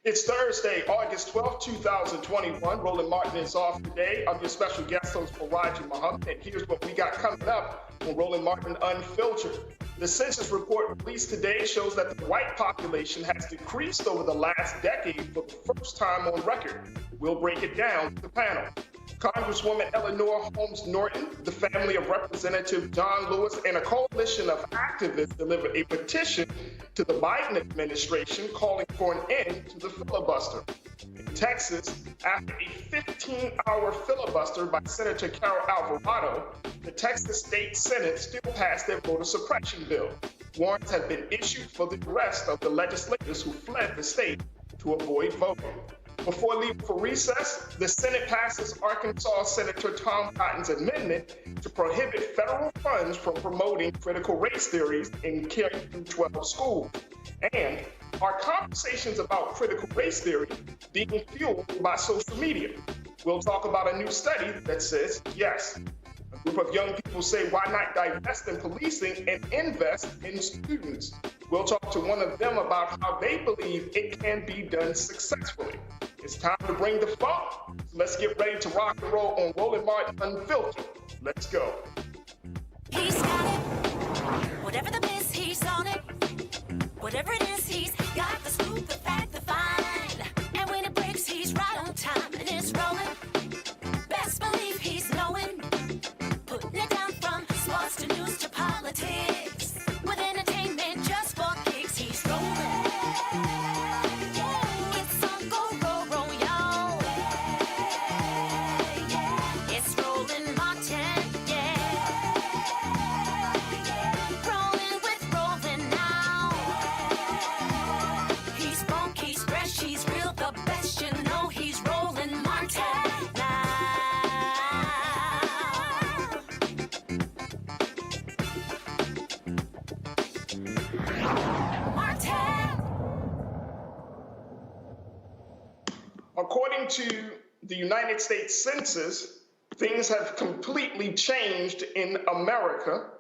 It's Thursday, August 12th, 2021. Roland Martin is off today. I'm your special guest host for Roger Muhammad, and here's what we got coming up on Roland Martin Unfiltered. The census report released today shows that the white population has decreased over the last decade for the first time on record. We'll break it down to the panel. Congresswoman Eleanor Holmes Norton, the family of Representative John Lewis, and a coalition of activists delivered a petition to the Biden administration calling for an end to the filibuster. In Texas, after a 15-hour filibuster by Senator Carol Alvarado, the Texas State Senate still passed their voter suppression bill. Warrants have been issued for the arrest of the legislators who fled the state to avoid voting. Before leaving for recess, the Senate passes Arkansas Senator Tom Cotton's amendment to prohibit federal funds from promoting critical race theories in K-12 schools. And our conversations about critical race theory being fueled by social media. We'll talk about a new study that says yes. A group of young people say, why not divest in policing and invest in students? We'll talk to one of them about how they believe it can be done successfully. It's time to bring the funk. So let's get ready to rock and roll on Roland Martin Unfiltered. Let's go. He's got it. Whatever the miss, he's on it. Whatever it is, he's got the scoop, the fact, the find. And when it breaks, he's right on time and it's rolling. Best believe he's knowing. Putting it down from sports to news to politics. With entertainment just for kicks, he's rolling. It's on go, roll, y'all. It's Roland Martin, yeah. Rolling with Roland now. He's funk, he's fresh, he's real, the best, you know he's Roland Martin now. According to the United States Census, things have completely changed in America,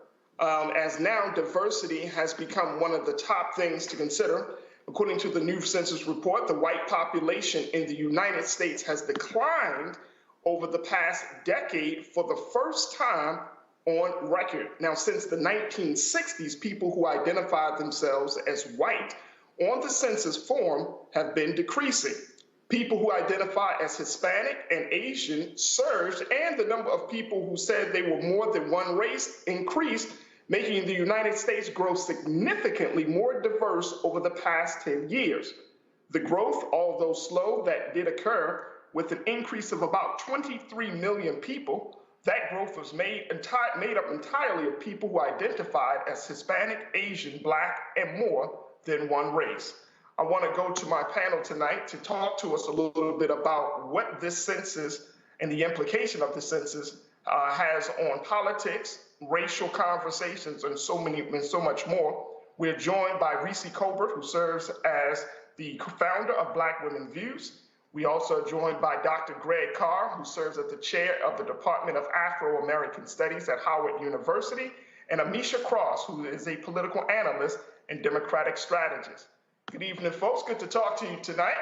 as now diversity has become one of the top things to consider. According to the new census report, the white population in the United States has declined over the past decade for the first time on record. Now, since the 1960s, people who identify themselves as white on the census form have been decreasing. People who identify as Hispanic and Asian surged, and the number of people who said they were more than one race increased, making the United States grow significantly more diverse over the past 10 years. The growth, although slow, that did occur with an increase of about 23 million people. That growth was made up entirely of people who identified as Hispanic, Asian, Black, and more than one race. I want to go to my panel tonight to talk to us a little bit about what this census and the implication of the census has on politics, racial conversations, and so much more. We're joined by Reese Colbert, who serves as the founder of Black Women Views. We also are joined by Dr. Greg Carr, who serves as the chair of the Department of Afro-American Studies at Howard University, and Amisha Cross, who is a political analyst and Democratic strategist. Good evening, folks. Good to talk to you tonight.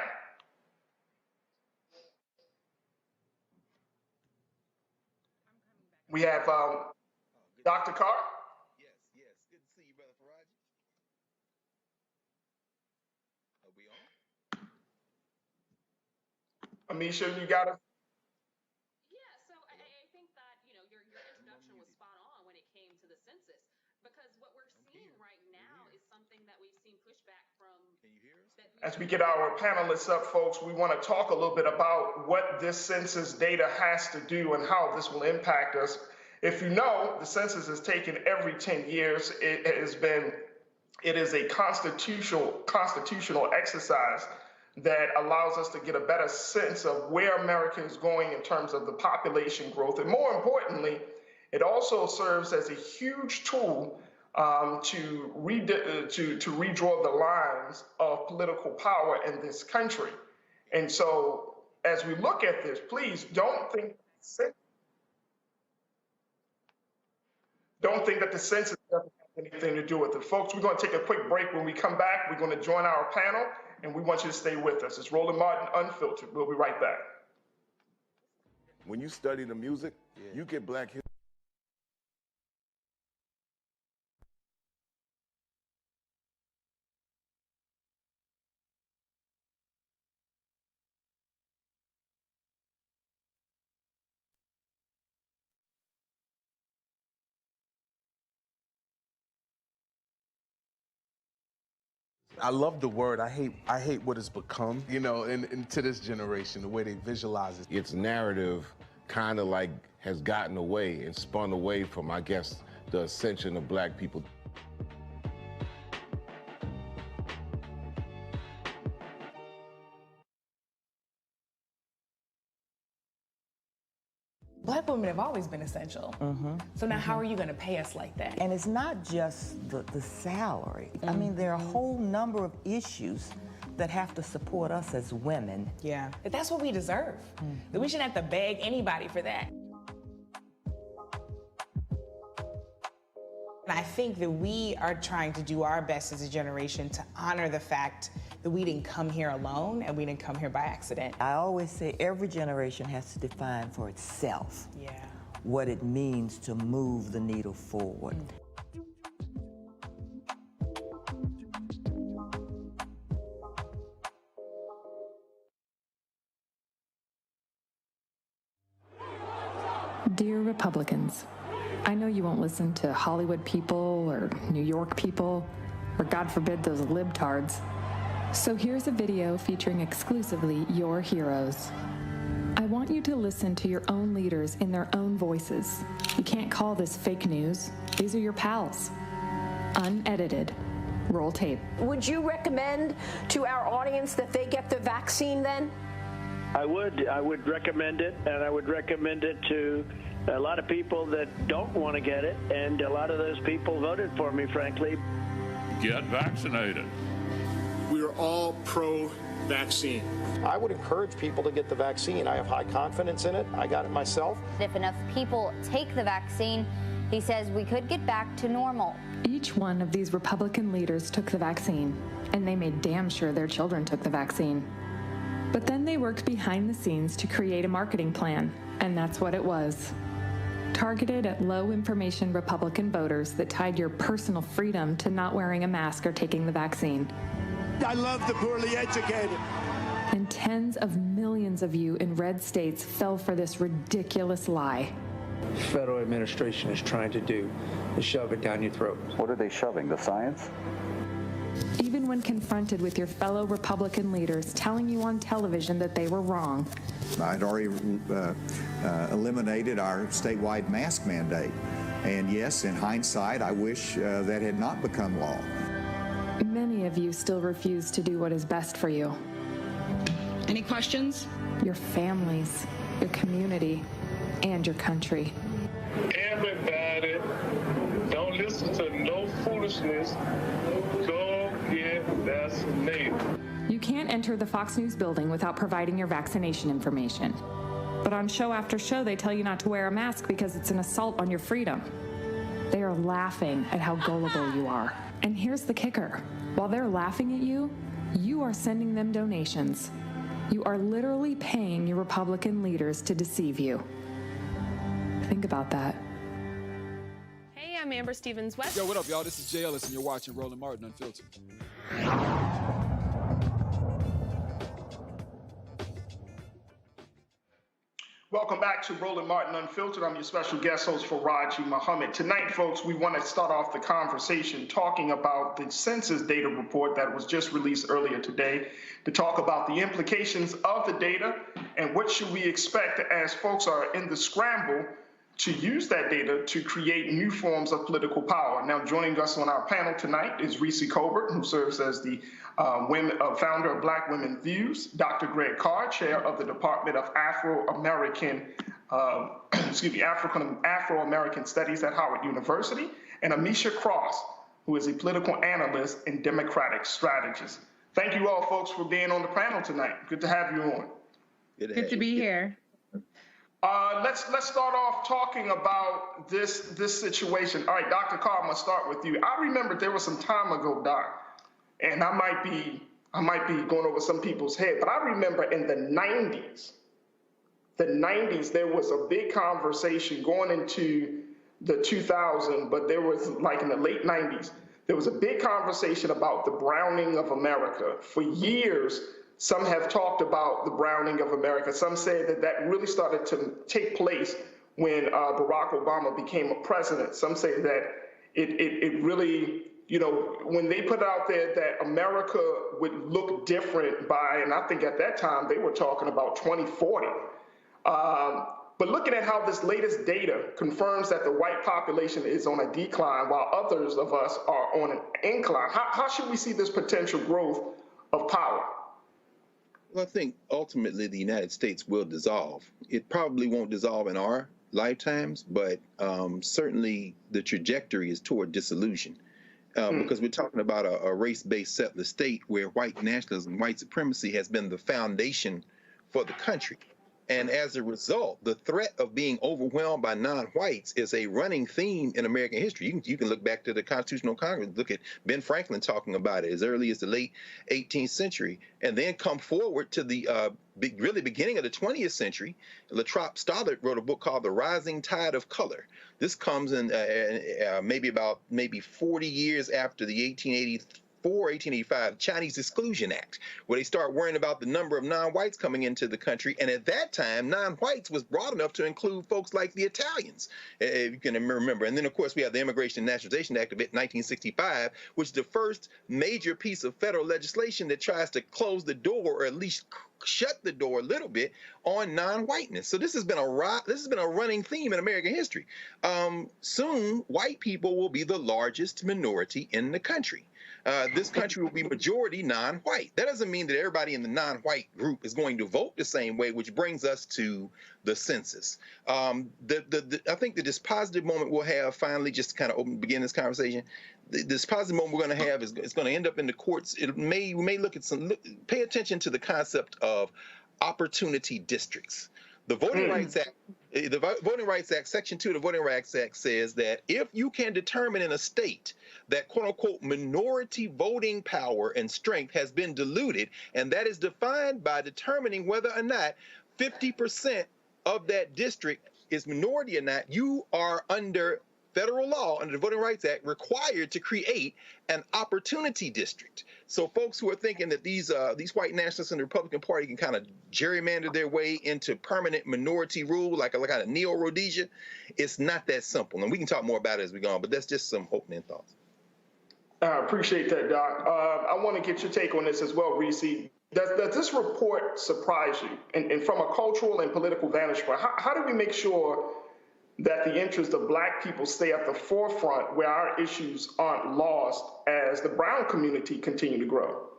We have Dr. Carr. Yes. Good to see you, Brother Faraji. Are we on? Amisha, you got us? Yeah, so I think that, your introduction was spot on when it came to the census, because what we're seeing right now is something that we've seen pushback from. Can you hear us? As we get our panelists up, folks, we want to talk a little bit about what this census data has to do and how this will impact us. If you know, the census is taken every 10 years. It is a constitutional exercise that allows us to get a better sense of where America is going in terms of the population growth. And more importantly, it also serves as a huge tool to redraw the lines of political power in this country. And so as we look at this, please don't think that the census doesn't have anything to do with it. Folks, we're going to take a quick break. When we come back, we're going to join our panel, and we want you to stay with us. It's Roland Martin Unfiltered. We'll be right back. When you study the music, you get Black history. I love the word. I hate what it's become, and to this generation, the way they visualize it. Its narrative kind of like has gotten away and spun away from, I guess, the ascension of Black people. Black women have always been essential. So now how are you going to pay us like that? And it's not just the salary. I mean, there are a whole number of issues that have to support us as women. Yeah. But that's what we deserve. That we shouldn't have to beg anybody for that. And I think that we are trying to do our best as a generation to honor the fact that we didn't come here alone and we didn't come here by accident. I always say every generation has to define for itself what it means to move the needle forward. Dear Republicans, I know you won't listen to Hollywood people or New York people, or God forbid those libtards. So here's a video featuring exclusively your heroes. I want you to listen to your own leaders in their own voices. You can't call this fake news. These are your pals. Unedited. Roll tape. Would you recommend to our audience that they get the vaccine then? I would recommend it, and I would recommend it to a lot of people that don't want to get it, and a lot of those people voted for me, frankly. Get vaccinated. We are all pro-vaccine. I would encourage people to get the vaccine. I have high confidence in it. I got it myself. If enough people take the vaccine, he says we could get back to normal. Each one of these Republican leaders took the vaccine, and they made damn sure their children took the vaccine. But then they worked behind the scenes to create a marketing plan, and that's what it was. Targeted at low-information Republican voters that tied your personal freedom to not wearing a mask or taking the vaccine. I love the poorly educated. And tens of millions of you in red states fell for this ridiculous lie. The federal administration is trying to do is shove it down your throat. What are they shoving, the science? Even when confronted with your fellow Republican leaders telling you on television that they were wrong. I'd already eliminated our statewide mask mandate. And yes, in hindsight, I wish that had not become law. Many of you still refuse to do what is best for you. Any questions? Your families, your community, and your country. Everybody Don't listen to no foolishness. Go get vaccinated. You can't enter the Fox News building without providing your vaccination information. But on show after show, they tell you not to wear a mask because it's an assault on your freedom. They are laughing at how gullible you are. And here's the kicker. While they're laughing at you, you are sending them donations. You are literally paying your Republican leaders to deceive you. Think about that. Hey, I'm Amber Stevens-West. Yo, what up, y'all? This is Jay Ellis, and you're watching Roland Martin Unfiltered. Welcome back to Roland Martin Unfiltered. I'm your special guest host, Faraji Muhammad. Tonight, folks, we want to start off the conversation talking about the census data report that was just released earlier today, to talk about the implications of the data and what should we expect as folks are in the scramble to use that data to create new forms of political power. Now, joining us on our panel tonight is Reese Colbert, who serves as the founder of Black Women Views, Dr. Greg Carr, chair of the Department of Afro-American Studies at Howard University, and Amisha Cross, who is a political analyst and Democratic strategist. Thank you all, folks, for being on the panel tonight. Good to have you on. Good to be here. Let's start off talking about this situation. All right, Dr. Carr, I'm gonna start with you. I remember there was some time ago, Doc, and I might be going over some people's head, but I remember in the 90s, there was a big conversation going into the 2000s, but there was like in the late 90s, there was a big conversation about the browning of America. For years, some have talked about the browning of America. Some say that really started to take place when Barack Obama became a president. Some say that it really, when they put out there that America would look different by, and I think at that time they were talking about 2040. But looking at how this latest data confirms that the white population is on a decline while others of us are on an incline, how should we see this potential growth of power? Well, I think ultimately the United States will dissolve. It probably won't dissolve in our lifetimes, but certainly the trajectory is toward dissolution. Because we're talking about a race-based settler state where white nationalism, white supremacy has been the foundation for the country. And as a result, the threat of being overwhelmed by non-whites is a running theme in American history. You can look back to the Constitutional Congress, look at Ben Franklin talking about it as early as the late 18th century, and then come forward to the really beginning of the 20th century. Latrobe Stoddard wrote a book called The Rising Tide of Color. This comes in maybe 40 years after the 1885 Chinese Exclusion Act, where they start worrying about the number of non-whites coming into the country. And at that time, non-whites was broad enough to include folks like the Italians, if you can remember. And then, of course, we have the Immigration and Naturalization Act of 1965, which is the first major piece of federal legislation that tries to close the door, or at least shut the door a little bit, on non-whiteness. So this has been a running theme in American history. Soon, white people will be the largest minority in the country. This country will be majority non-white. That doesn't mean that everybody in the non-white group is going to vote the same way, which brings us to the census. I think the dispositive moment we'll have finally, just to kind of begin this conversation, the dispositive moment we're going to have is it's going to end up in the courts. We may look at pay attention to the concept of opportunity districts. The Voting Rights Act, Section 2 of the Voting Rights Act says that if you can determine in a state that quote-unquote minority voting power and strength has been diluted, and that is defined by determining whether or not 50% of that district is minority or not, you are under federal law, under the Voting Rights Act, required to create an opportunity district. So folks who are thinking that these white nationalists in the Republican Party can kind of gerrymander their way into permanent minority rule, like a kind of neo-Rhodesia, it's not that simple. And we can talk more about it as we go on, but that's just some opening thoughts. I appreciate that, Doc. I want to get your take on this as well, Reese. Does this report surprise you? And from a cultural and political vantage point, how do we make sure that the interests of Black people stay at the forefront where our issues aren't lost as the brown community continue to grow?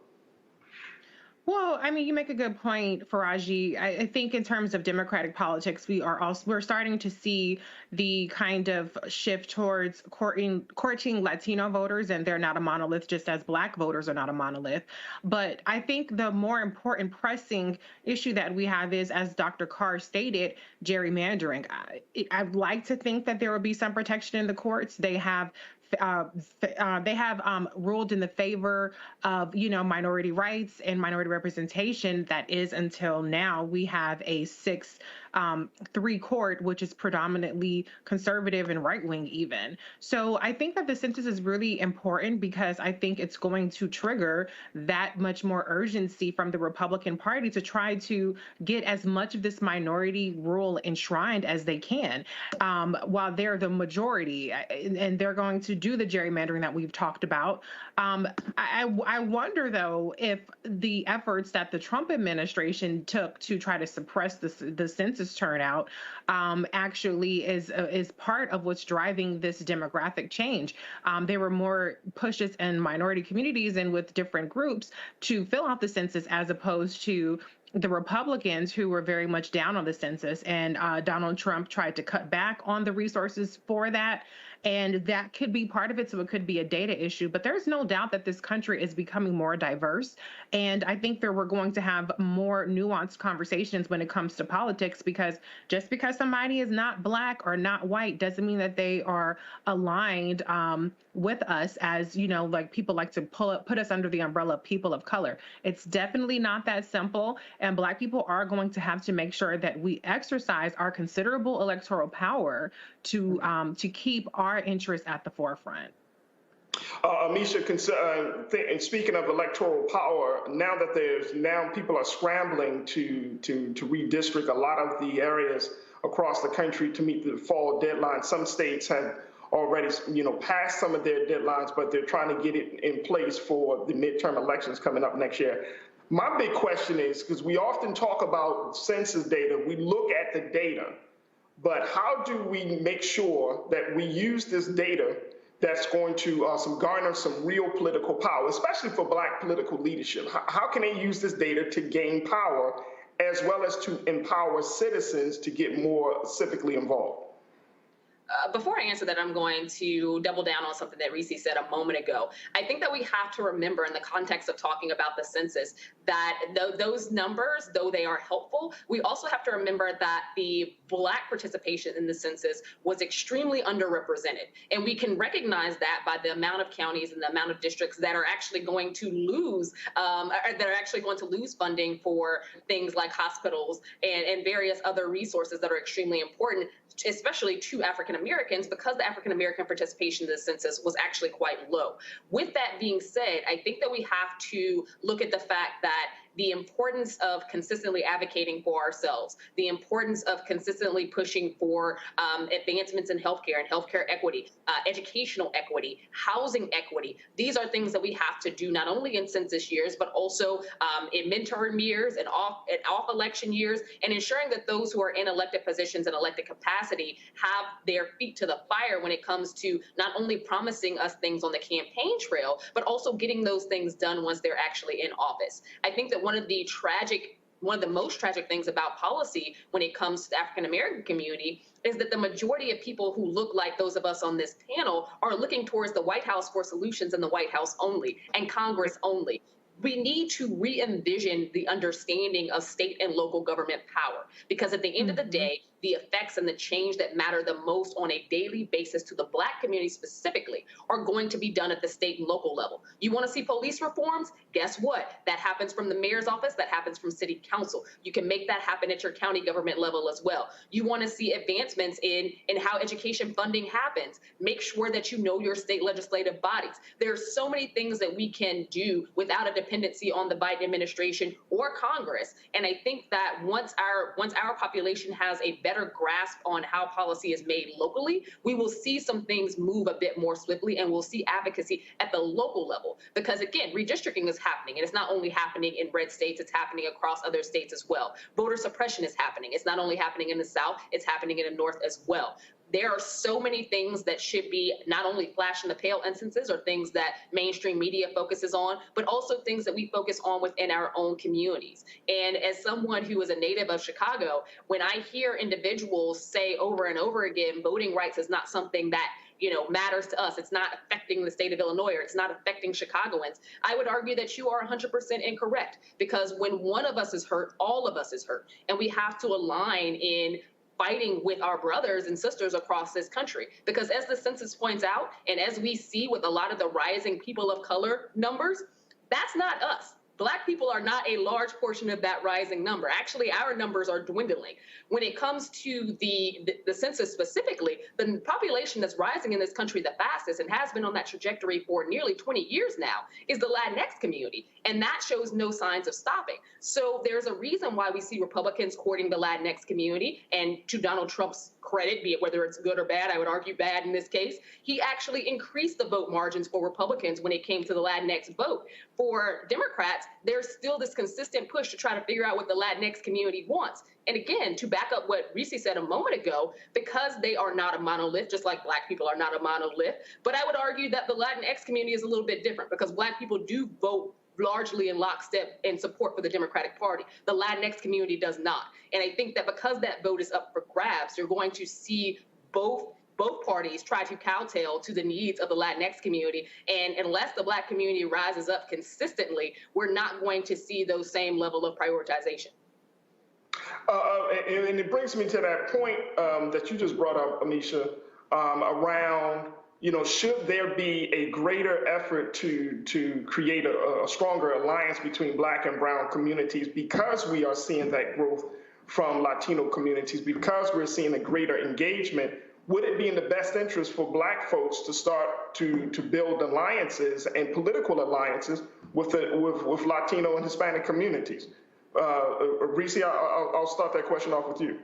Well, I mean, you make a good point, Faraji. I think in terms of Democratic politics, we're starting to see the kind of shift towards courting Latino voters, and they're not a monolith, just as Black voters are not a monolith. But I think the more important pressing issue that we have is, as Dr. Carr stated, gerrymandering. I'd like to think that there will be some protection in the courts. They have ruled in the favor of, minority rights and minority representation. That is, until now, we have a 6-3 court, which is predominantly conservative and right wing even. So I think that the census is really important because I think it's going to trigger that much more urgency from the Republican Party to try to get as much of this minority rule enshrined as they can, while they're the majority, and they're going to do the gerrymandering that we've talked about. I wonder, though, if the efforts that the Trump administration took to try to suppress the census turnout actually is part of what's driving this demographic change. There were more pushes in minority communities and with different groups to fill out the census, as opposed to the Republicans, who were very much down on the census, and Donald Trump tried to cut back on the resources for that. And that could be part of it. So it could be a data issue, but there's no doubt that this country is becoming more diverse. And I think that we're going to have more nuanced conversations when it comes to politics, because just because somebody is not Black or not white doesn't mean that they are aligned with us, as, like people like to put us under the umbrella of people of color. It's definitely not that simple. And Black people are going to have to make sure that we exercise our considerable electoral power to keep our interests at the forefront. Amisha, and speaking of electoral power, now that people are scrambling to redistrict a lot of the areas across the country to meet the fall deadline. Some states have already, passed some of their deadlines, but they're trying to get it in place for the midterm elections coming up next year. My big question is, because we often talk about census data, we look at the data, but how do we make sure that we use this data that's going to garner some real political power, especially for Black political leadership? How can they use this data to gain power, as well as to empower citizens to get more civically involved? Before I answer that, I'm going to double down on something that Reese said a moment ago. I think that we have to remember, in the context of talking about the census, that those numbers, though they are helpful, we also have to remember that the Black participation in the census was extremely underrepresented. And we can recognize that by the amount of counties and the amount of districts that are actually going to lose, funding for things like hospitals and various other resources that are extremely important, especially to African Americans, because the African American participation in the census was actually quite low. With that being said, I think that we have to look at the fact that the importance of consistently advocating for ourselves, the importance of consistently pushing for advancements in healthcare and healthcare equity, educational equity, housing equity. These are things that we have to do not only in census years, but also in midterm years and off-election years, and ensuring that those who are in elected positions and elected capacity have their feet to the fire when it comes to not only promising us things on the campaign trail, but also getting those things done once they're actually in office. I think that one of the most tragic things about policy when it comes to the African American community is that the majority of people who look like those of us on this panel are looking towards the White House for solutions and the White House only and Congress only. We need to re-envision the understanding of state and local government power, because at the end of the day, the effects and the change that matter the most on a daily basis to the Black community specifically are going to be done at the state and local level. You want to see police reforms? Guess what? That happens from the mayor's office. That happens from city council. You can make that happen at your county government level as well. You want to see advancements in how education funding happens? Make sure that you know your state legislative bodies. There are so many things that we can do without a dependency on the Biden administration or Congress. And I think that once our population has a better grasp on how policy is made locally, we will see some things move a bit more swiftly, and we'll see advocacy at the local level. Because again, redistricting is happening, and it's not only happening in red states, it's happening across other states as well. Voter suppression is happening. It's not only happening in the South, it's happening in the North as well. there are so many things that should be not only flash in the pale instances or things that mainstream media focuses on, but also things that we focus on within our own communities. And as someone who is a native of Chicago, when I hear individuals say over and over again, voting rights is not something that matters to us. It's not affecting the state of Illinois, or it's not affecting Chicagoans. I would argue that you are 100% incorrect, because when one of us is hurt, all of us is hurt. And we have to align in fighting with our brothers and sisters across this country. Because as the census points out, and as we see with a lot of the rising people of color numbers, that's not us. Black people are not a large portion of that rising number. Actually, our numbers are dwindling. When it comes to the census specifically, the population that's rising in this country the fastest, and has been on that trajectory for nearly 20 years now, is the Latinx community. And that shows no signs of stopping. So there's a reason why we see Republicans courting the Latinx community. And to Donald Trump's credit, be it whether it's good or bad, I would argue bad in this case, he actually increased the vote margins for Republicans when it came to the Latinx vote. For Democrats, there's still this consistent push to try to figure out what the Latinx community wants. And again, to back up what Reese said a moment ago, because they are not a monolith, just like Black people are not a monolith, but I would argue that the Latinx community is a little bit different, because Black people do vote largely in lockstep in support for the Democratic Party. The Latinx community does not. And I think that because that vote is up for grabs, you're going to see both parties try to kowtow to the needs of the Latinx community. And unless the Black community rises up consistently, we're not going to see those same level of prioritization. And it brings me to that point that you just brought up, Amisha, around, should there be a greater effort to create a stronger alliance between Black and brown communities, because we are seeing that growth from Latino communities, because we're seeing a greater engagement? Would it be in the best interest for Black folks to start to build alliances and political alliances with Latino and Hispanic communities? Reese, I'll start that question off with you.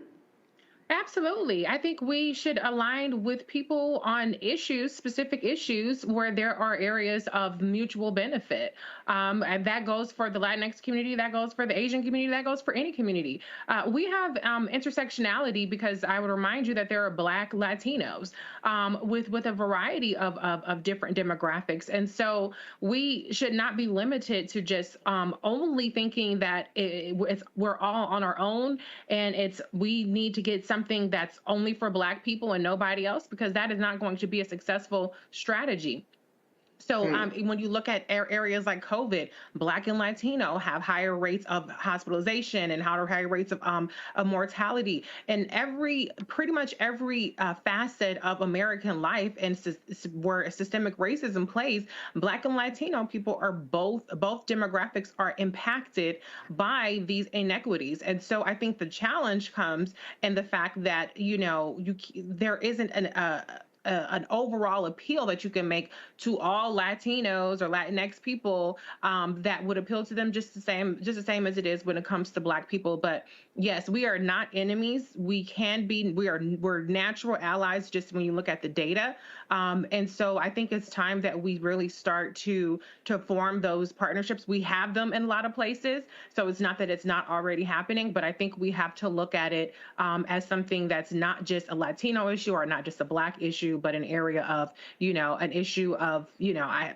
Absolutely. I think we should align with people on issues, specific issues where there are areas of mutual benefit. And that goes for the Latinx community, that goes for the Asian community, that goes for any community. We have intersectionality, because I would remind you that there are Black Latinos with a variety of different demographics. And so we should not be limited to just only thinking that we're all on our own, and we need to get something that's only for Black people and nobody else, because that is not going to be a successful strategy. So when you look at areas like COVID, Black and Latino have higher rates of hospitalization and higher rates of mortality. And pretty much every facet of American life, and where systemic racism plays, Black and Latino people are both demographics are impacted by these inequities. And so I think the challenge comes in the fact that, there isn't an overall appeal that you can make to all Latinos or Latinx people that would appeal to them just the same as it is when it comes to Black people. But yes, we are not enemies. We're natural allies, just when you look at the data. And so I think it's time that we really start to form those partnerships. We have them in a lot of places, so it's not that it's not already happening, but I think we have to look at it as something that's not just a Latino issue or not just a Black issue, but an area of, an issue of, I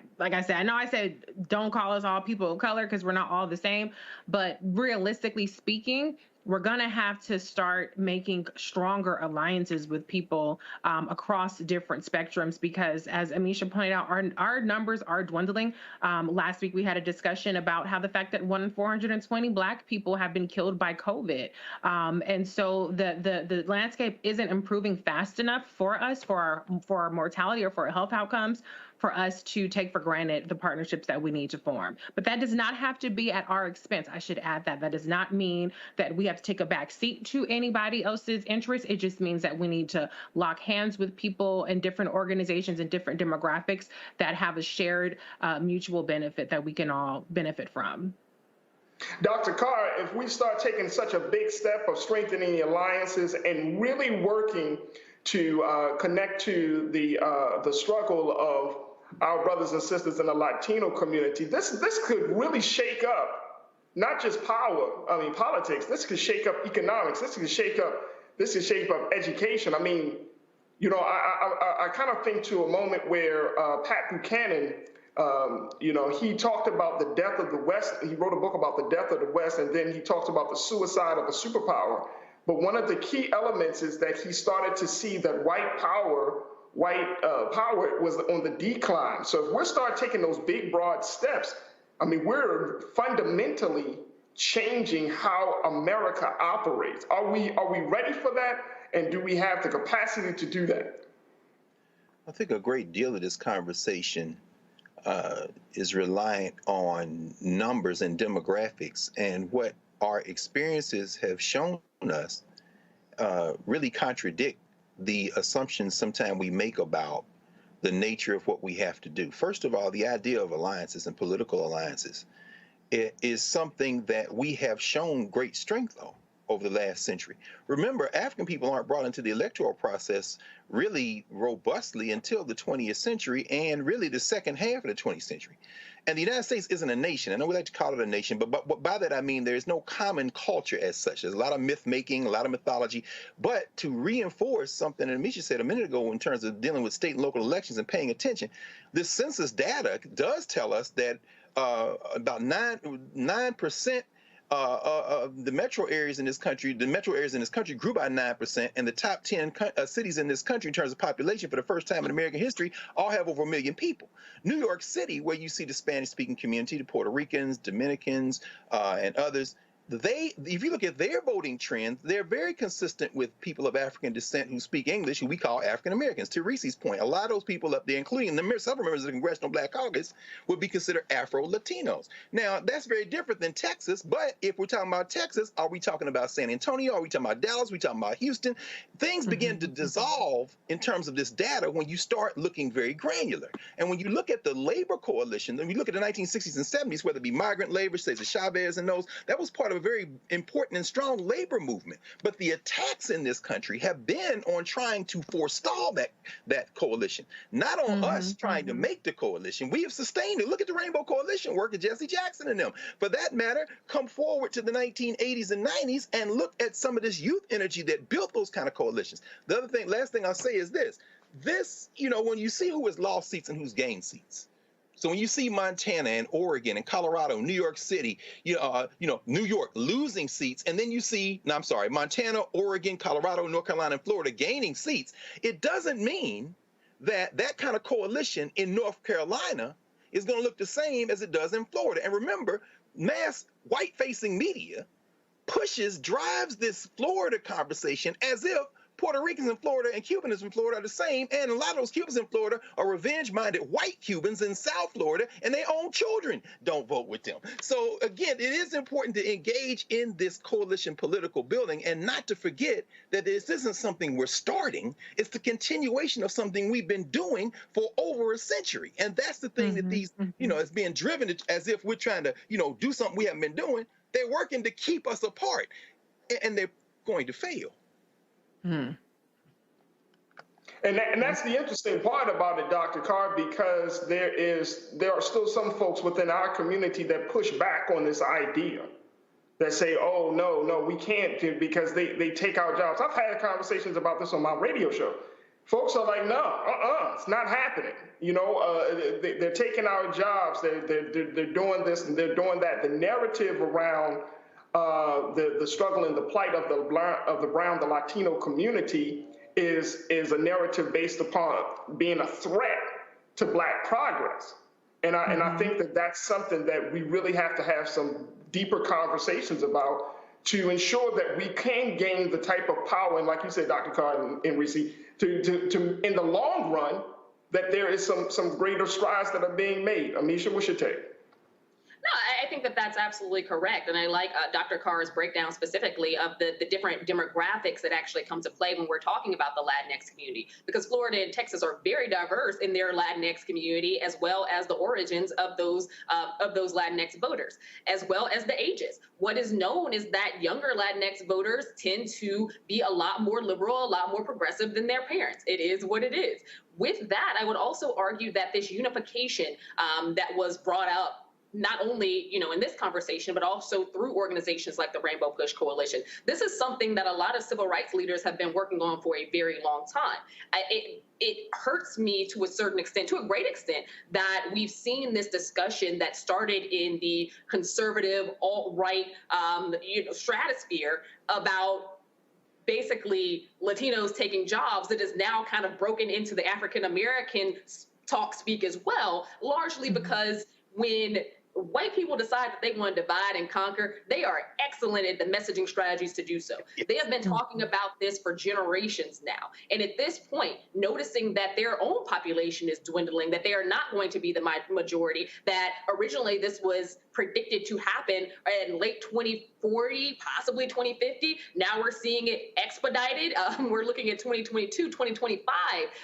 know I said don't call us all people of color, because we're not all the same, but realistically speaking, we're going to have to start making stronger alliances with people across different spectrums, because as Amisha pointed out, our numbers are dwindling. Last week, we had a discussion about how the fact that 1 in 420 Black people have been killed by COVID. And so the landscape isn't improving fast enough for us, for our mortality or for our health outcomes, for us to take for granted the partnerships that we need to form. But that does not have to be at our expense. I should add that. That does not mean that we have to take a back seat to anybody else's interests. It just means that we need to lock hands with people in different organizations and different demographics that have a shared mutual benefit that we can all benefit from. Dr. Carr, if we start taking such a big step of strengthening the alliances and really working to connect to the struggle of our brothers and sisters in the Latino community, this could really shake up not just politics. This could shake up economics. This could shake up education. You know, I kind of think to a moment where Pat Buchanan, you know, he talked about the death of the West. He wrote a book about the death of the West, and then he talked about the suicide of a superpower. But one of the key elements is that he started to see that white power was on the decline. So if we start taking those big, broad steps, I mean, we're fundamentally changing how America operates. Are we ready for that? And do we have the capacity to do that? I think a great deal of this conversation is reliant on numbers and demographics, and what our experiences have shown us really contradict the assumptions sometimes we make about the nature of what we have to do. First of all, the idea of alliances and political alliances is something that we have shown great strength on over the last century. Remember, African people aren't brought into the electoral process really robustly until the 20th century and really the second half of the 20th century. And the United States isn't a nation. I know we like to call it a nation, but by that I mean there's no common culture as such. There's a lot of myth making, a lot of mythology. But to reinforce something that Amisha said a minute ago in terms of dealing with state and local elections and paying attention, this census data does tell us that about 9% the metro areas in this country grew by 9%, and the top 10 cities in this country in terms of population for the first time in American history all have over 1 million people. New York City, where you see the Spanish-speaking community, the Puerto Ricans, Dominicans, and others, if you look at their voting trends, they're very consistent with people of African descent who speak English, who we call African Americans. To Reese's point, a lot of those people up there, including several members of the Congressional Black Caucus, would be considered Afro-Latinos. Now, that's very different than Texas, but if we're talking about Texas, are we talking about San Antonio? Are we talking about Dallas? Are we talking about Houston? Things begin to dissolve in terms of this data when you start looking very granular. And when you look at the labor coalition, when you look at the 1960s and 70s, whether it be migrant labor, Cesar Chavez and those, that was part of a very important and strong labor movement. But the attacks in this country have been on trying to forestall that coalition, not on us trying to make the coalition. We have sustained it. Look at the Rainbow Coalition work of Jesse Jackson and them. For that matter, come forward to the 1980s and 90s and look at some of this youth energy that built those kind of coalitions. The other thing, last thing I'll say is this, you know, when you see who has lost seats and who's gained seats. So when you see Montana and Oregon and Colorado, New York City, New York losing seats, and then you see, Montana, Oregon, Colorado, North Carolina, and Florida gaining seats, it doesn't mean that that kind of coalition in North Carolina is going to look the same as it does in Florida. And remember, mass white-facing media drives this Florida conversation as if Puerto Ricans in Florida and Cubans in Florida are the same, and a lot of those Cubans in Florida are revenge-minded white Cubans in South Florida, and their own children don't vote with them. So again, it is important to engage in this coalition political building and not to forget that this isn't something we're starting. It's the continuation of something we've been doing for over a century. And that's the thing that these, it's being driven as if we're trying to, do something we haven't been doing. They're working to keep us apart, and they're going to fail. And that's the interesting part about it, Dr. Carr, because there are still some folks within our community that push back on this idea, that say, oh, no, we can't do, because they take our jobs. I've had conversations about this on my radio show. Folks are like, no, it's not happening. They're taking our jobs. They're doing this and they're doing that. The narrative around the struggle and the plight of the brown, the Latino community is a narrative based upon being a threat to Black progress. And I think that that's something that we really have to have some deeper conversations about to ensure that we can gain the type of power, and like you said, Dr. Carr and Reese, to in the long run, that there is some greater strides that are being made. Amisha, what's your take? No, I think that that's absolutely correct. And I like Dr. Carr's breakdown specifically of the different demographics that actually come to play when we're talking about the Latinx community, because Florida and Texas are very diverse in their Latinx community, as well as the origins of those Latinx voters, as well as the ages. What is known is that younger Latinx voters tend to be a lot more liberal, a lot more progressive than their parents. It is what it is. With that, I would also argue that this unification that was brought up not only, in this conversation, but also through organizations like the Rainbow Push Coalition. This is something that a lot of civil rights leaders have been working on for a very long time. It hurts me to a certain extent, to a great extent, that we've seen this discussion that started in the conservative, alt-right, stratosphere about basically Latinos taking jobs, that is now kind of broken into the African-American talk speak as well, largely because when white people decide that they want to divide and conquer, they are excellent at the messaging strategies to do so. They have been talking about this for generations now. And at this point, noticing that their own population is dwindling, that they are not going to be the majority, that originally this was predicted to happen in late 2040, possibly 2050. Now we're seeing it expedited. We're looking at 2022, 2025,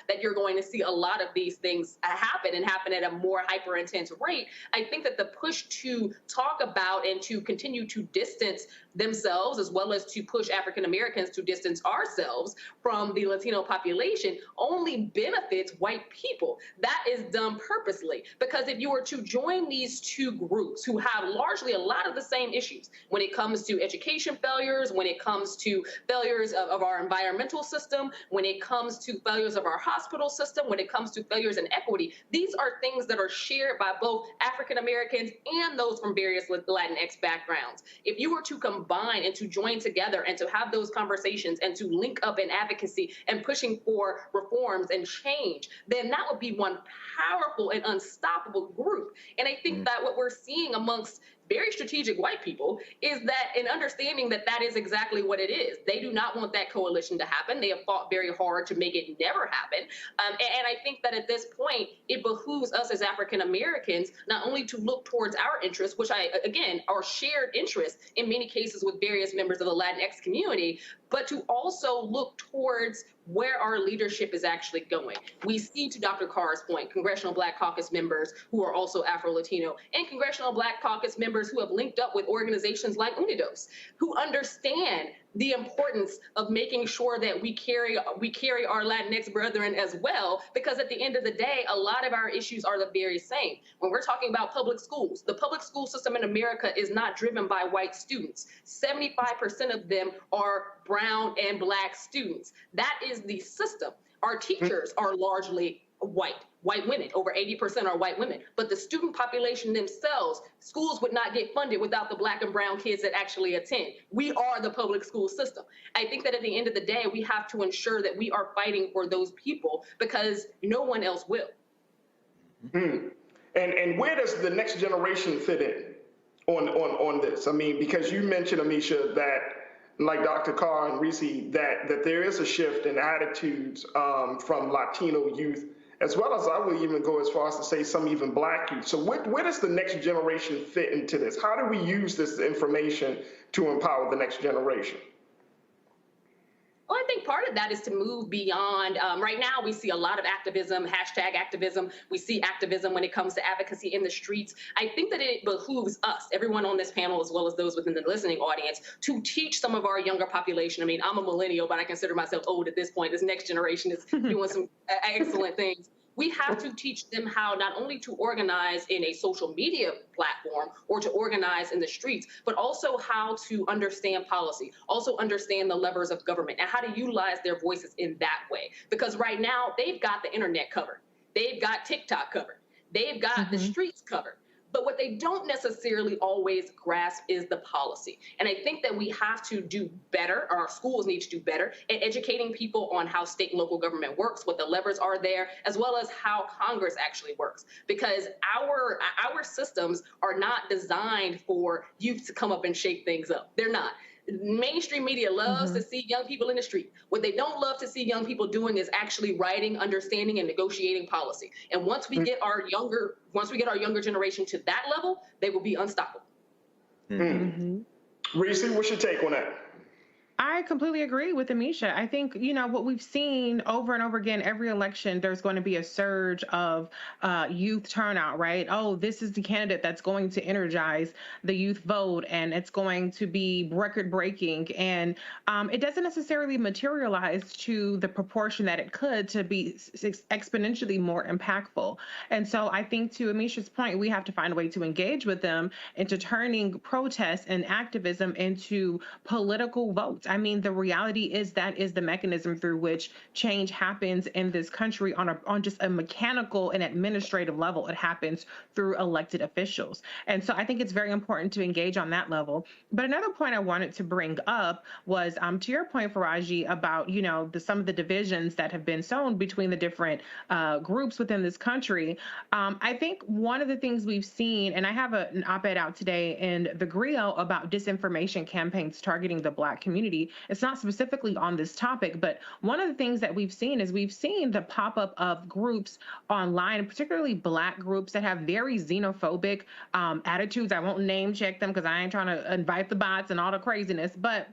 that you're going to see a lot of these things happen and happen at a more hyper-intense rate. I think that the push to talk about and to continue to distance themselves, as well as to push African Americans to distance ourselves from the Latino population, only benefits white people. That is done purposely, because if you were to join these two groups who have largely a lot of the same issues when it comes to education failures, when it comes to failures of our environmental system, when it comes to failures of our hospital system, when it comes to failures in equity, these are things that are shared by both African Americans and those from various Latinx backgrounds. If you were to combine and to join together and to have those conversations and to link up in advocacy and pushing for reforms and change, then that would be one powerful and unstoppable group. And I think that what we're seeing amongst very strategic white people is that in understanding that that is exactly what it is. They do not want that coalition to happen. They have fought very hard to make it never happen. And I think that at this point, it behooves us as African Americans not only to look towards our interests, which again, are shared interests in many cases with various members of the Latinx community, but to also look towards where our leadership is actually going. We see, to Dr. Carr's point, Congressional Black Caucus members who are also Afro-Latino, and Congressional Black Caucus members who have linked up with organizations like Unidos, who understand the importance of making sure that we carry our Latinx brethren as well, because at the end of the day, a lot of our issues are the very same. When we're talking about public schools, the public school system in America is not driven by white students. 75% of them are brown and black students. That is the system. Our teachers are largely white women. Over 80% are white women. But the student population themselves, schools would not get funded without the black and brown kids that actually attend. We are the public school system. I think that at the end of the day, we have to ensure that we are fighting for those people, because no one else will. And where does the next generation fit in on this? I mean, because you mentioned, Amisha, that like Dr. Carr and Reese, that there is a shift in attitudes from Latino youth, as well as I would even go as far as to say some even black youth. So where does the next generation fit into this? How do we use this information to empower the next generation? Well, I think part of that is to move beyond. Right now, we see a lot of activism, hashtag activism. We see activism when it comes to advocacy in the streets. I think that it behooves us, everyone on this panel, as well as those within the listening audience, to teach some of our younger population. I mean, I'm a millennial, but I consider myself old at this point. This next generation is doing some excellent things. We have to teach them how not only to organize in a social media platform or to organize in the streets, but also how to understand policy, also understand the levers of government and how to utilize their voices in that way. Because right now, they've got the internet covered. They've got TikTok covered. They've got the streets covered. But what they don't necessarily always grasp is the policy. And I think that we have to do better, or our schools need to do better, at educating people on how state and local government works, what the levers are there, as well as how Congress actually works. Because our systems are not designed for youth to come up and shake things up. They're not. Mainstream media loves to see young people in the street. What they don't love to see young people doing is actually writing, understanding, and negotiating policy. And once we get our younger generation to that level, they will be unstoppable. Reese, what's your take on that? I completely agree with Amisha. I think, what we've seen over and over again, every election, there's going to be a surge of youth turnout, right? Oh, this is the candidate that's going to energize the youth vote, and it's going to be record breaking. And it doesn't necessarily materialize to the proportion that it could to be exponentially more impactful. And so I think, to Amisha's point, we have to find a way to engage with them into turning protests and activism into political votes. I mean, the reality is that is the mechanism through which change happens in this country on just a mechanical and administrative level. It happens through elected officials. And so I think it's very important to engage on that level. But another point I wanted to bring up was to your point, Faraji, about, some of the divisions that have been sown between the different groups within this country. I think one of the things we've seen, and I have an op-ed out today in the Griot about disinformation campaigns targeting the Black community. It's not specifically on this topic, but one of the things that we've seen is the pop-up of groups online, particularly Black groups that have very xenophobic attitudes. I won't name check them because I ain't trying to invite the bots and all the craziness, but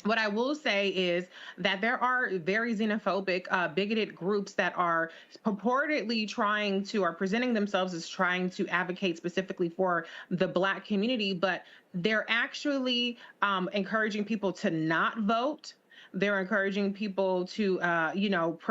what I will say is that there are very xenophobic, bigoted groups that are purportedly are presenting themselves as trying to advocate specifically for the Black community, but they're actually encouraging people to not vote. They're encouraging people to,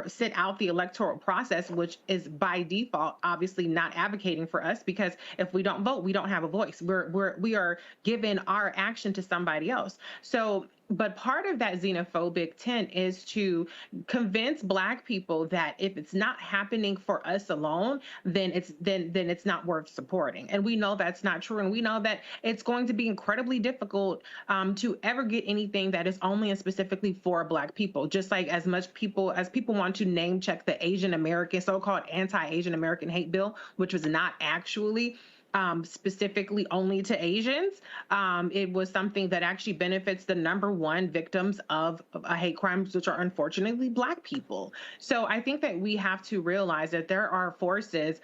sit out the electoral process, which is by default obviously not advocating for us, because if we don't vote, we don't have a voice. We are giving our action to somebody else. So, but part of that xenophobic tint is to convince Black people that if it's not happening for us alone, then it's not worth supporting. And we know that's not true. And we know that it's going to be incredibly difficult to ever get anything that is only and specifically for Black people. Just like as people want to name check the Asian American, so-called anti-Asian American hate bill, which was not actually specifically only to Asians. It was something that actually benefits the number one victims of hate crimes, which are unfortunately Black people. So I think that we have to realize that there are forces,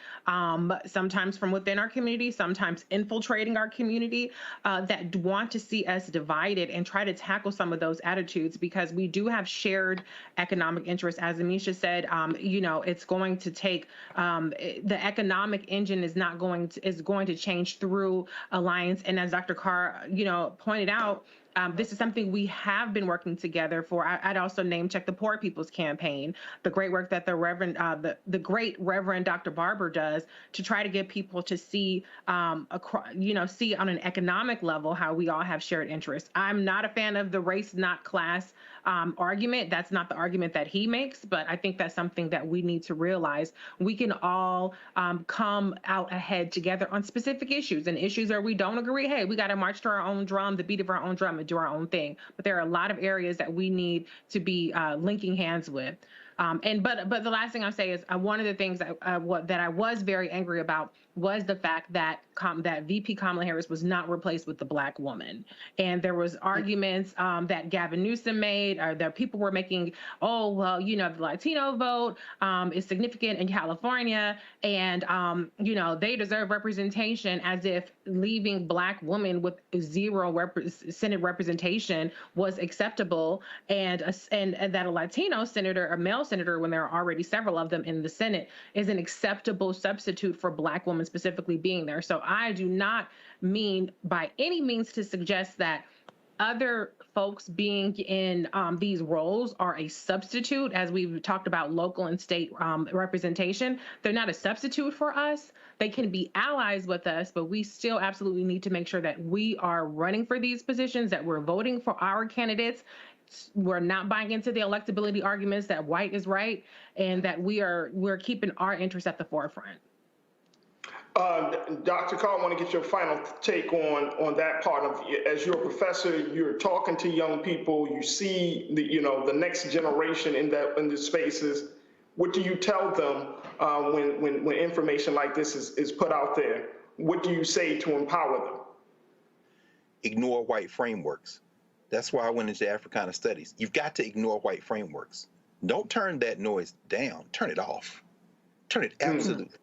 sometimes from within our community, sometimes infiltrating our community, that want to see us divided and try to tackle some of those attitudes, because we do have shared economic interests. As Amisha said, it's going to take the economic engine is going to change through alliance. And as Dr. Carr, pointed out, this is something we have been working together for. I'd also name check the Poor People's Campaign, the great work that the great Reverend Dr. Barber does to try to get people to see, see on an economic level how we all have shared interests. I'm not a fan of the race, not class argument. That's not the argument that he makes, but I think that's something that we need to realize. We can all come out ahead together on specific issues, and issues where we don't agree. Hey, we got to march to our own drum, the beat of our own drum, and do our own thing. But there are a lot of areas that we need to be linking hands with. But the last thing I'll say is one of the things that I was very angry about was the fact that that VP Kamala Harris was not replaced with the Black woman. And there was arguments that Gavin Newsom made, or that people were making, the Latino vote is significant in California, and, they deserve representation, as if leaving Black women with zero Senate representation was acceptable, and that a Latino senator, a male senator, when there are already several of them in the Senate, is an acceptable substitute for Black women specifically being there. So I do not mean by any means to suggest that other folks being in these roles are a substitute. As we've talked about local and state representation, they're not a substitute for us. They can be allies with us, but we still absolutely need to make sure that we are running for these positions, that we're voting for our candidates. We're not buying into the electability arguments that white is right, and that we're keeping our interests at the forefront. Dr. Carr, I want to get your final take on that part of, as you're a professor, you're talking to young people, you see the next generation in the spaces. What do you tell them when information like this is put out there? What do you say to empower them? Ignore white frameworks. That's why I went into Africana studies. You've got to ignore white frameworks. Don't turn that noise down. Turn it off. Turn it absolutely.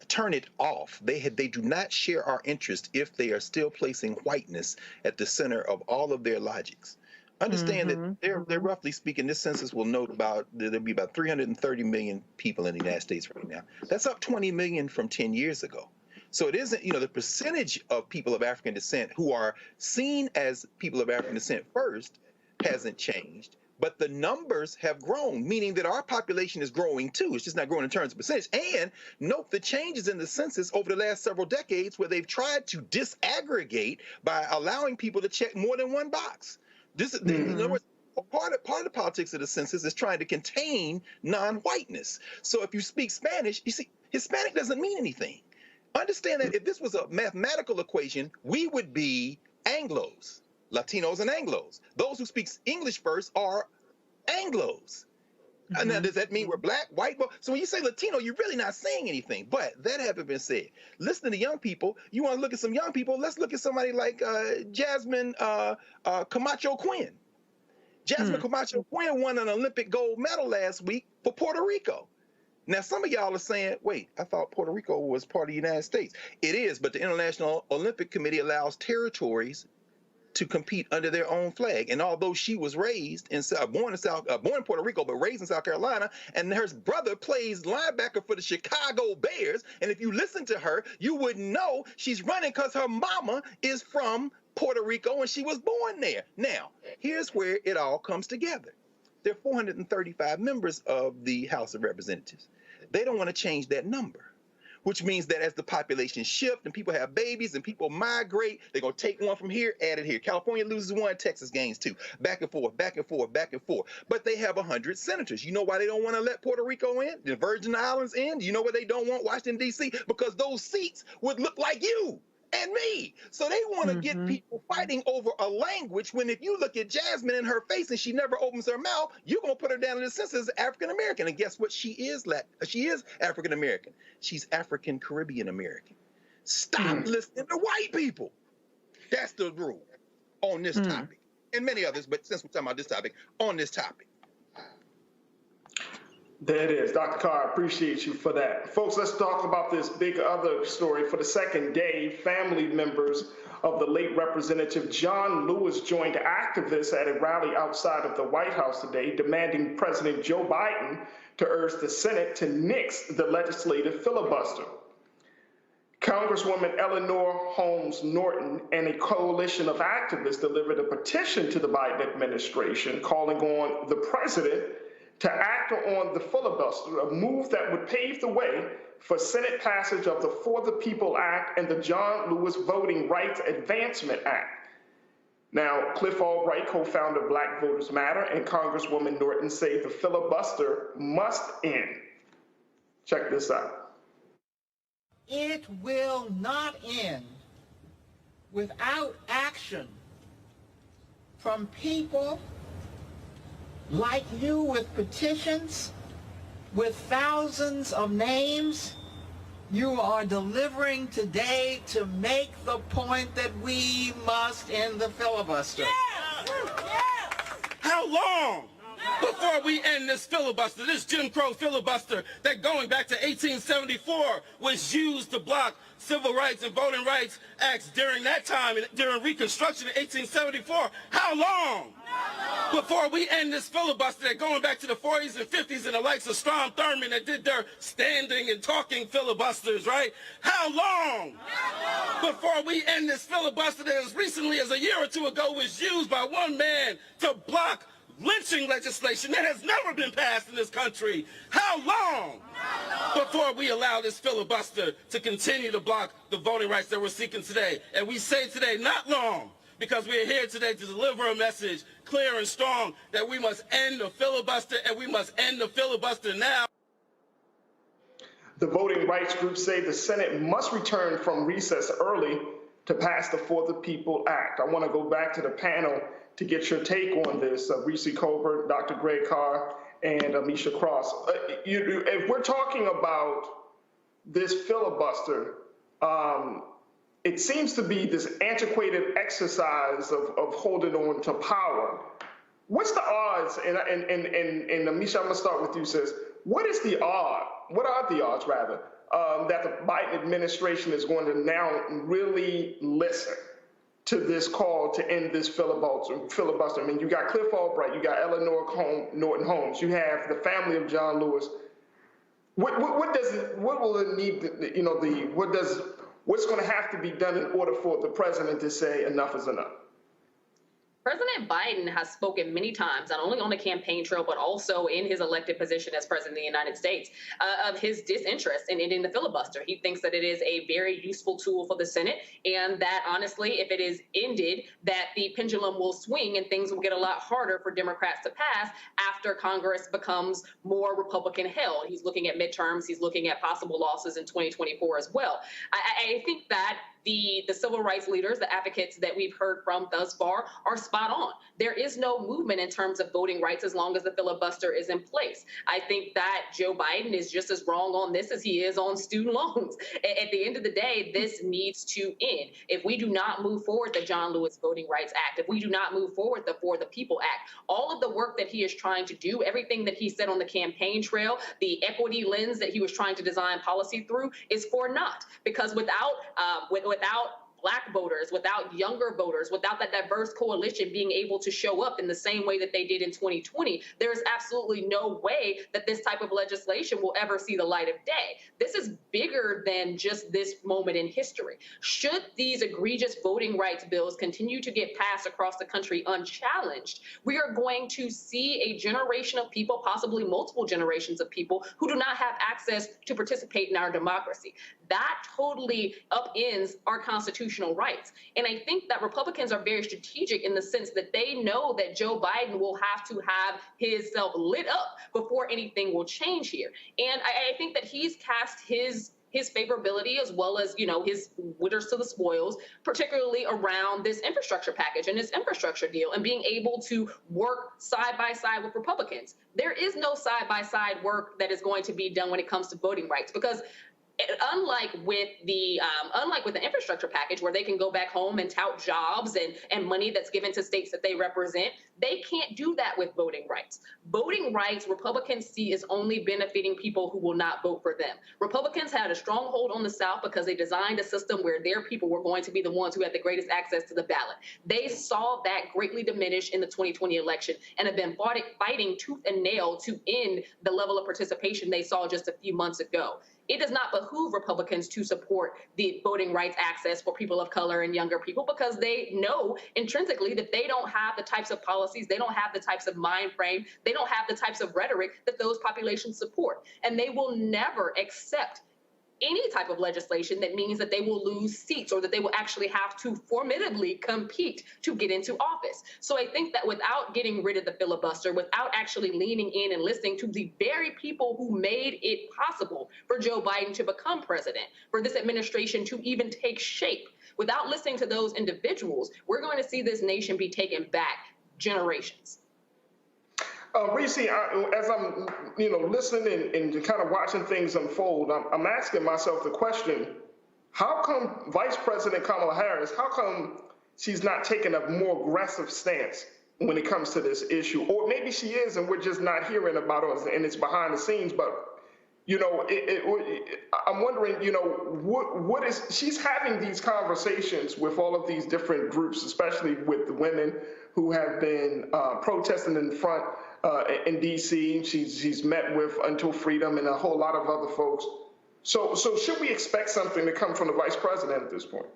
Turn it off. They do not share our interest if they are still placing whiteness at the center of all of their logics. Understand that they're roughly speaking, this census will note there'll be about 330 million people in the United States right now. That's up 20 million from 10 years ago. So it isn't, the percentage of people of African descent who are seen as people of African descent first hasn't changed, but the numbers have grown, meaning that our population is growing too. It's just not growing in terms of percentage. And note the changes in the census over the last several decades where they've tried to disaggregate by allowing people to check more than one box. In other words, part of the politics of the census is trying to contain non-whiteness. So if you speak Spanish, you see, Hispanic doesn't mean anything. Understand that if this was a mathematical equation, we would be Anglos, Latinos and Anglos. Those who speak English first are Anglos. Now, does that mean we're black, white? So when you say Latino, you're really not saying anything. But that having been said, listening to young people, you want to look at some young people, let's look at somebody like Jasmine Camacho Quinn. Jasmine Camacho Quinn won an Olympic gold medal last week for Puerto Rico. Now, some of y'all are saying, wait, I thought Puerto Rico was part of the United States. It is, but the International Olympic Committee allows territories to compete under their own flag. And although she was raised born in Puerto Rico, but raised in South Carolina, and her brother plays linebacker for the Chicago Bears, and if you listen to her, you wouldn't know she's running because her mama is from Puerto Rico and she was born there. Now, here's where it all comes together. There are 435 members of the House of Representatives. They don't want to change that number, which means that as the population shifts and people have babies and people migrate, they're going to take one from here, add it here. California loses one, Texas gains two. Back and forth, back and forth, back and forth. But they have 100 senators. You know why they don't want to let Puerto Rico in, the Virgin Islands in? You know why they don't want Washington, D.C.? Because those seats would look like you and me. So they want to get people fighting over a language when if you look at Jasmine in her face and she never opens her mouth, you're going to put her down in the census as African American. And guess what? She is African American. She's African Caribbean American. Stop listening to white people. That's the rule on this topic. And many others, but since we're talking about this topic, on this topic. There it is. Dr. Carr, I appreciate you for that. Folks, let's talk about this big other story. For the second day, family members of the late Representative John Lewis joined activists at a rally outside of the White House today, demanding President Joe Biden to urge the Senate to nix the legislative filibuster. Congresswoman Eleanor Holmes Norton and a coalition of activists delivered a petition to the Biden administration calling on the president to act on the filibuster, a move that would pave the way for Senate passage of the For the People Act and the John Lewis Voting Rights Advancement Act. Now, Cliff Albright, co-founder of Black Voters Matter, and Congresswoman Norton say the filibuster must end. Check this out. It will not end without action from people like you with petitions, with thousands of names. You are delivering today to make the point that we must end the filibuster. How long before we end this filibuster, this Jim Crow filibuster that going back to 1874 was used to block civil rights and voting rights acts during that time, during Reconstruction in 1874? How long before we end this filibuster that going back to the 40s and 50s and the likes of Strom Thurmond that did their standing and talking filibusters, right? How long before we end this filibuster that as recently as a year or two ago was used by one man to block lynching legislation that has never been passed in this country? How long before we allow this filibuster to continue to block the voting rights that we're seeking today? And we say today, not long, because we're here today to deliver a message clear and strong that we must end the filibuster, and we must end the filibuster now. The voting rights groups say the Senate must return from recess early to pass the For the People Act. I want to go back to the panel to get your take on this. Reese Colbert, Dr. Greg Carr, and Amisha Cross. If we're talking about this filibuster, it seems to be this antiquated exercise of holding on to power. What's the odds, and Amisha, I'm gonna start with you, sis. What are the odds, that the Biden administration is going to now really listen to this call to end this filibuster. I mean, you got Cliff Albright, you got Eleanor Norton Holmes, you have the family of John Lewis. What will it need? What's going to have to be done in order for the president to say enough is enough? President Biden has spoken many times, not only on the campaign trail, but also in his elected position as president of the United States, of his disinterest in ending the filibuster. He thinks that it is a very useful tool for the Senate, and that honestly, if it is ended, that the pendulum will swing and things will get a lot harder for Democrats to pass after Congress becomes more Republican-held. He's looking at midterms. He's looking at possible losses in 2024 as well. I think that the civil rights leaders, the advocates that we've heard from thus far are spot on. There is no movement in terms of voting rights as long as the filibuster is in place. I think that Joe Biden is just as wrong on this as he is on student loans. At the end of the day, this needs to end. If we do not move forward the John Lewis Voting Rights Act, if we do not move forward the For the People Act, all of the work that he is trying to do, everything that he said on the campaign trail, the equity lens that he was trying to design policy through is for naught. Because without Black voters, without younger voters, without that diverse coalition being able to show up in the same way that they did in 2020, there is absolutely no way that this type of legislation will ever see the light of day. This is bigger than just this moment in history. Should these egregious voting rights bills continue to get passed across the country unchallenged, we are going to see a generation of people, possibly multiple generations of people, who do not have access to participate in our democracy. That totally upends our constitutional rights. And I think that Republicans are very strategic in the sense that they know that Joe Biden will have to have himself lit up before anything will change here. And I think that he's cast his favorability as well as, his winners to the spoils, particularly around this infrastructure package and this infrastructure deal and being able to work side by side with Republicans. There is no side by side work that is going to be done when it comes to voting rights, because unlike with the infrastructure package, where they can go back home and tout jobs and money that's given to states that they represent, they can't do that with voting rights. Voting rights, Republicans see as only benefiting people who will not vote for them. Republicans had a stronghold on the South because they designed a system where their people were going to be the ones who had the greatest access to the ballot. They saw that greatly diminish in the 2020 election and have been fighting tooth and nail to end the level of participation they saw just a few months ago. It does not behoove Republicans to support the voting rights access for people of color and younger people, because they know intrinsically that they don't have the types of policies, they don't have the types of mind frame, they don't have the types of rhetoric that those populations support. And they will never accept any type of legislation that means that they will lose seats or that they will actually have to formidably compete to get into office. So I think that without getting rid of the filibuster, without actually leaning in and listening to the very people who made it possible for Joe Biden to become president, for this administration to even take shape, without listening to those individuals, we're going to see this nation be taken back generations. Reese, as I'm, listening and kind of watching things unfold, I'm asking myself the question: how come Vice President Kamala Harris? How come she's not taking a more aggressive stance when it comes to this issue? Or maybe she is, and we're just not hearing about it, and it's behind the scenes. But I'm wondering, what is she's having these conversations with all of these different groups, especially with the women who have been protesting in front in D.C. She's met with Until Freedom and a whole lot of other folks. So should we expect something to come from the vice president at this point?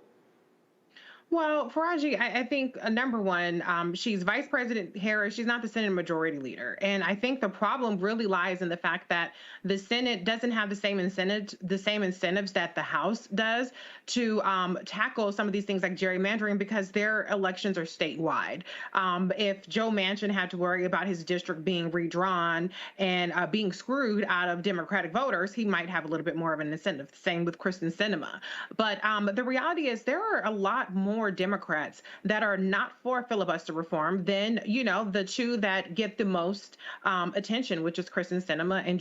Well, Faraji, I think number one, she's Vice President Harris. She's not the Senate Majority Leader, and I think the problem really lies in the fact that the Senate doesn't have the same incentives that the House does to tackle some of these things like gerrymandering, because their elections are statewide. If Joe Manchin had to worry about his district being redrawn and being screwed out of Democratic voters, he might have a little bit more of an incentive. Same with Kristen Sinema. But the reality is there are a lot more Democrats that are not for filibuster reform than, the two that get the most attention, which is Kristen Sinema and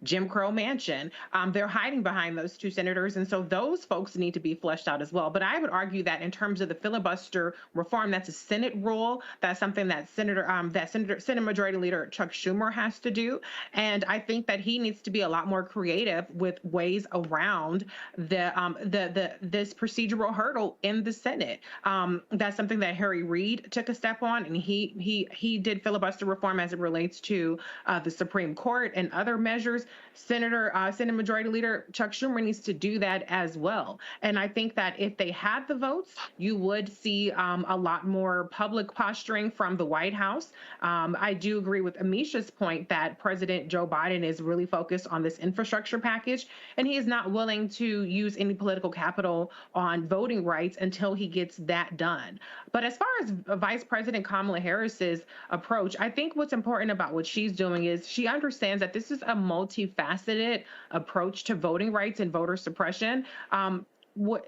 Jim Crow Manchin. They're hiding behind those two senators, and so those folks need to be fleshed out as well. But I would argue that in terms of the filibuster reform, that's a Senate rule. That's something that Senate Majority Leader Chuck Schumer has to do, and I think that he needs to be a lot more creative with ways around this procedural hurdle in the Senate. Senate. That's something that Harry Reid took a step on, and he did filibuster reform as it relates to the Supreme Court and other measures. Senate Majority Leader Chuck Schumer needs to do that as well. And I think that if they had the votes, you would see a lot more public posturing from the White House. I do agree with Amisha's point that President Joe Biden is really focused on this infrastructure package, and he is not willing to use any political capital on voting rights until he gets that done. But as far as Vice President Kamala Harris's approach, I think what's important about what she's doing is she understands that this is a multifaceted approach to voting rights and voter suppression.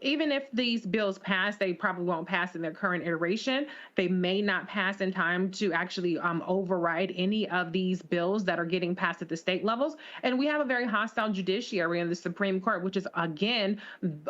Even if these bills pass, they probably won't pass in their current iteration. They may not pass in time to actually override any of these bills that are getting passed at the state levels. And we have a very hostile judiciary in the Supreme Court, which is, again,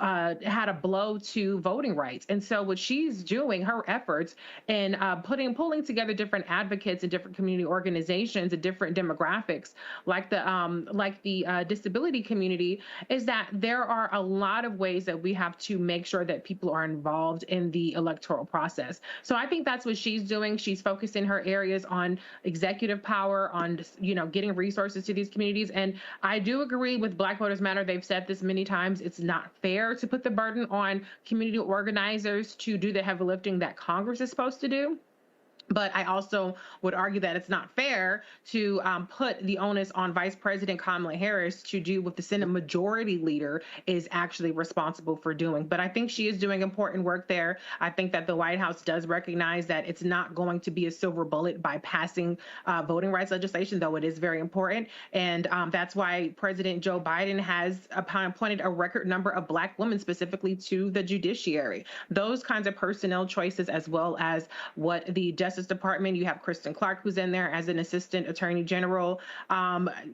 had a blow to voting rights. And so what she's doing, her efforts in pulling together different advocates and different community organizations and different demographics, like the disability community, is that there are a lot of ways that we have to make sure that people are involved in the electoral process. So I think that's what she's doing. She's focusing her areas on executive power, on getting resources to these communities. And I do agree with Black Voters Matter. They've said this many times. It's not fair to put the burden on community organizers to do the heavy lifting that Congress is supposed to do. But I also would argue that it's not fair to put the onus on Vice President Kamala Harris to do what the Senate Majority Leader is actually responsible for doing. But I think she is doing important work there. I think that the White House does recognize that it's not going to be a silver bullet by passing voting rights legislation, though it is very important. And that's why President Joe Biden has appointed a record number of Black women specifically to the judiciary. Those kinds of personnel choices, as well as what the Justice Department, you have Kristen Clark, who's in there as an assistant attorney general.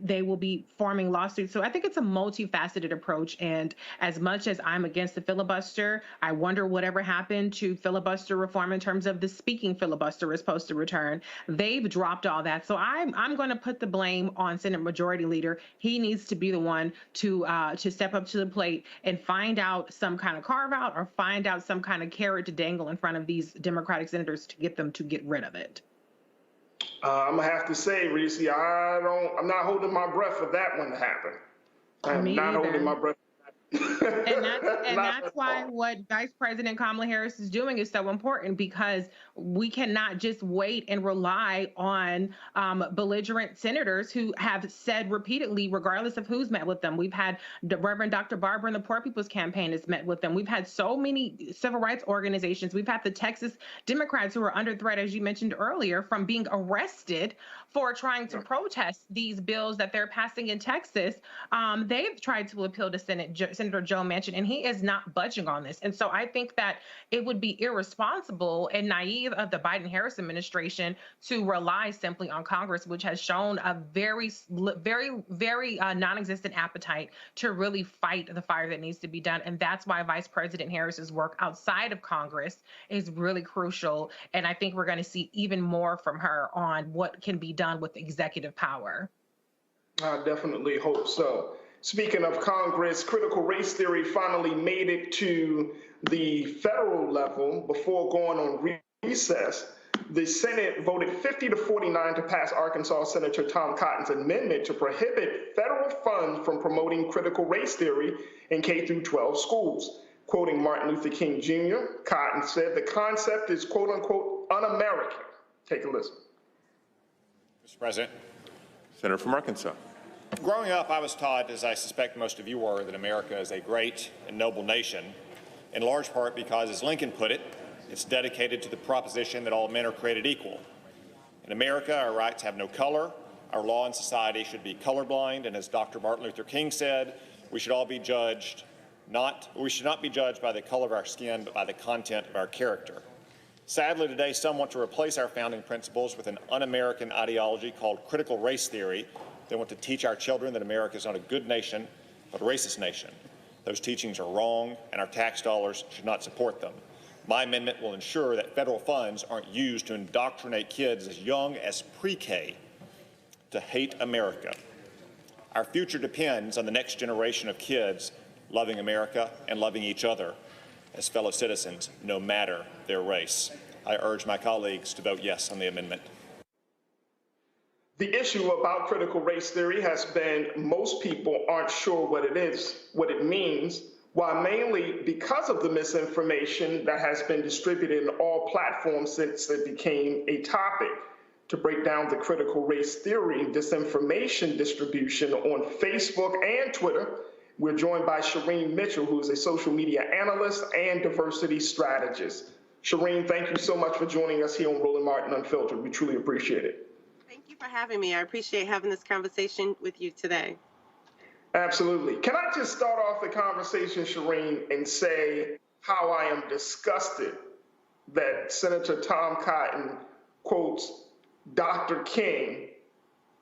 They will be forming lawsuits. So I think it's a multifaceted approach. And as much as I'm against the filibuster, I wonder whatever happened to filibuster reform in terms of the speaking filibuster is supposed to return. They've dropped all that. So I'm going to put the blame on Senate Majority Leader. He needs to be the one to step up to the plate and find out some kind of carve out or find out some kind of carrot to dangle in front of these Democratic senators to get them to get rid of it. I'm gonna have to say, Reese, I'm not holding my breath for that one to happen. I'm not holding my breath. And that's why what Vice President Kamala Harris is doing is so important, because we cannot just wait and rely on belligerent senators who have said repeatedly, regardless of who's met with them. We've had the Reverend Dr. Barber and the Poor People's Campaign has met with them. We've had so many civil rights organizations. We've had the Texas Democrats who are under threat, as you mentioned earlier, from being arrested for trying to protest these bills that they're passing in Texas. They've tried to appeal to Senator Joe Manchin, and he is not budging on this. And so I think that it would be irresponsible and naive of the Biden-Harris administration to rely simply on Congress, which has shown a very non-existent appetite to really fight the fire that needs to be done. And that's why Vice President Harris's work outside of Congress is really crucial. And I think we're going to see even more from her on what can be done with executive power. I definitely hope so. Speaking of Congress, critical race theory finally made it to the federal level before going on recess. The Senate voted 50-49 to pass Arkansas Senator Tom Cotton's amendment to prohibit federal funds from promoting critical race theory in K-12 schools. Quoting Martin Luther King Jr., Cotton said the concept is quote unquote un-American. Take a listen. Mr. President. Senator from Arkansas. Growing up, I was taught, as I suspect most of you were, that America is a great and noble nation, in large part because, as Lincoln put it, it's dedicated to the proposition that all men are created equal. In America, our rights have no color. Our law and society should be colorblind, and as Dr. Martin Luther King said, we should not be judged by the color of our skin, but by the content of our character. Sadly, today, some want to replace our founding principles with an un-American ideology called critical race theory. They want to teach our children that America is not a good nation, but a racist nation. Those teachings are wrong, and our tax dollars should not support them. My amendment will ensure that federal funds aren't used to indoctrinate kids as young as pre-K to hate America. Our future depends on the next generation of kids loving America and loving each other. as fellow citizens, no matter their race. I urge my colleagues to vote yes on the amendment. The issue about critical race theory has been most people aren't sure what it is, what it means, while mainly because of the misinformation that has been distributed in all platforms since it became a topic. To break down the critical race theory and disinformation distribution on Facebook and Twitter, we're joined by Shireen Mitchell, who is a social media analyst and diversity strategist. Shireen, thank you so much for joining us here on Roland Martin Unfiltered. We truly appreciate it. Thank you for having me. I appreciate having this conversation with you today. Absolutely. Can I just start off the conversation, Shireen, and say how I am disgusted that Senator Tom Cotton quotes Dr. King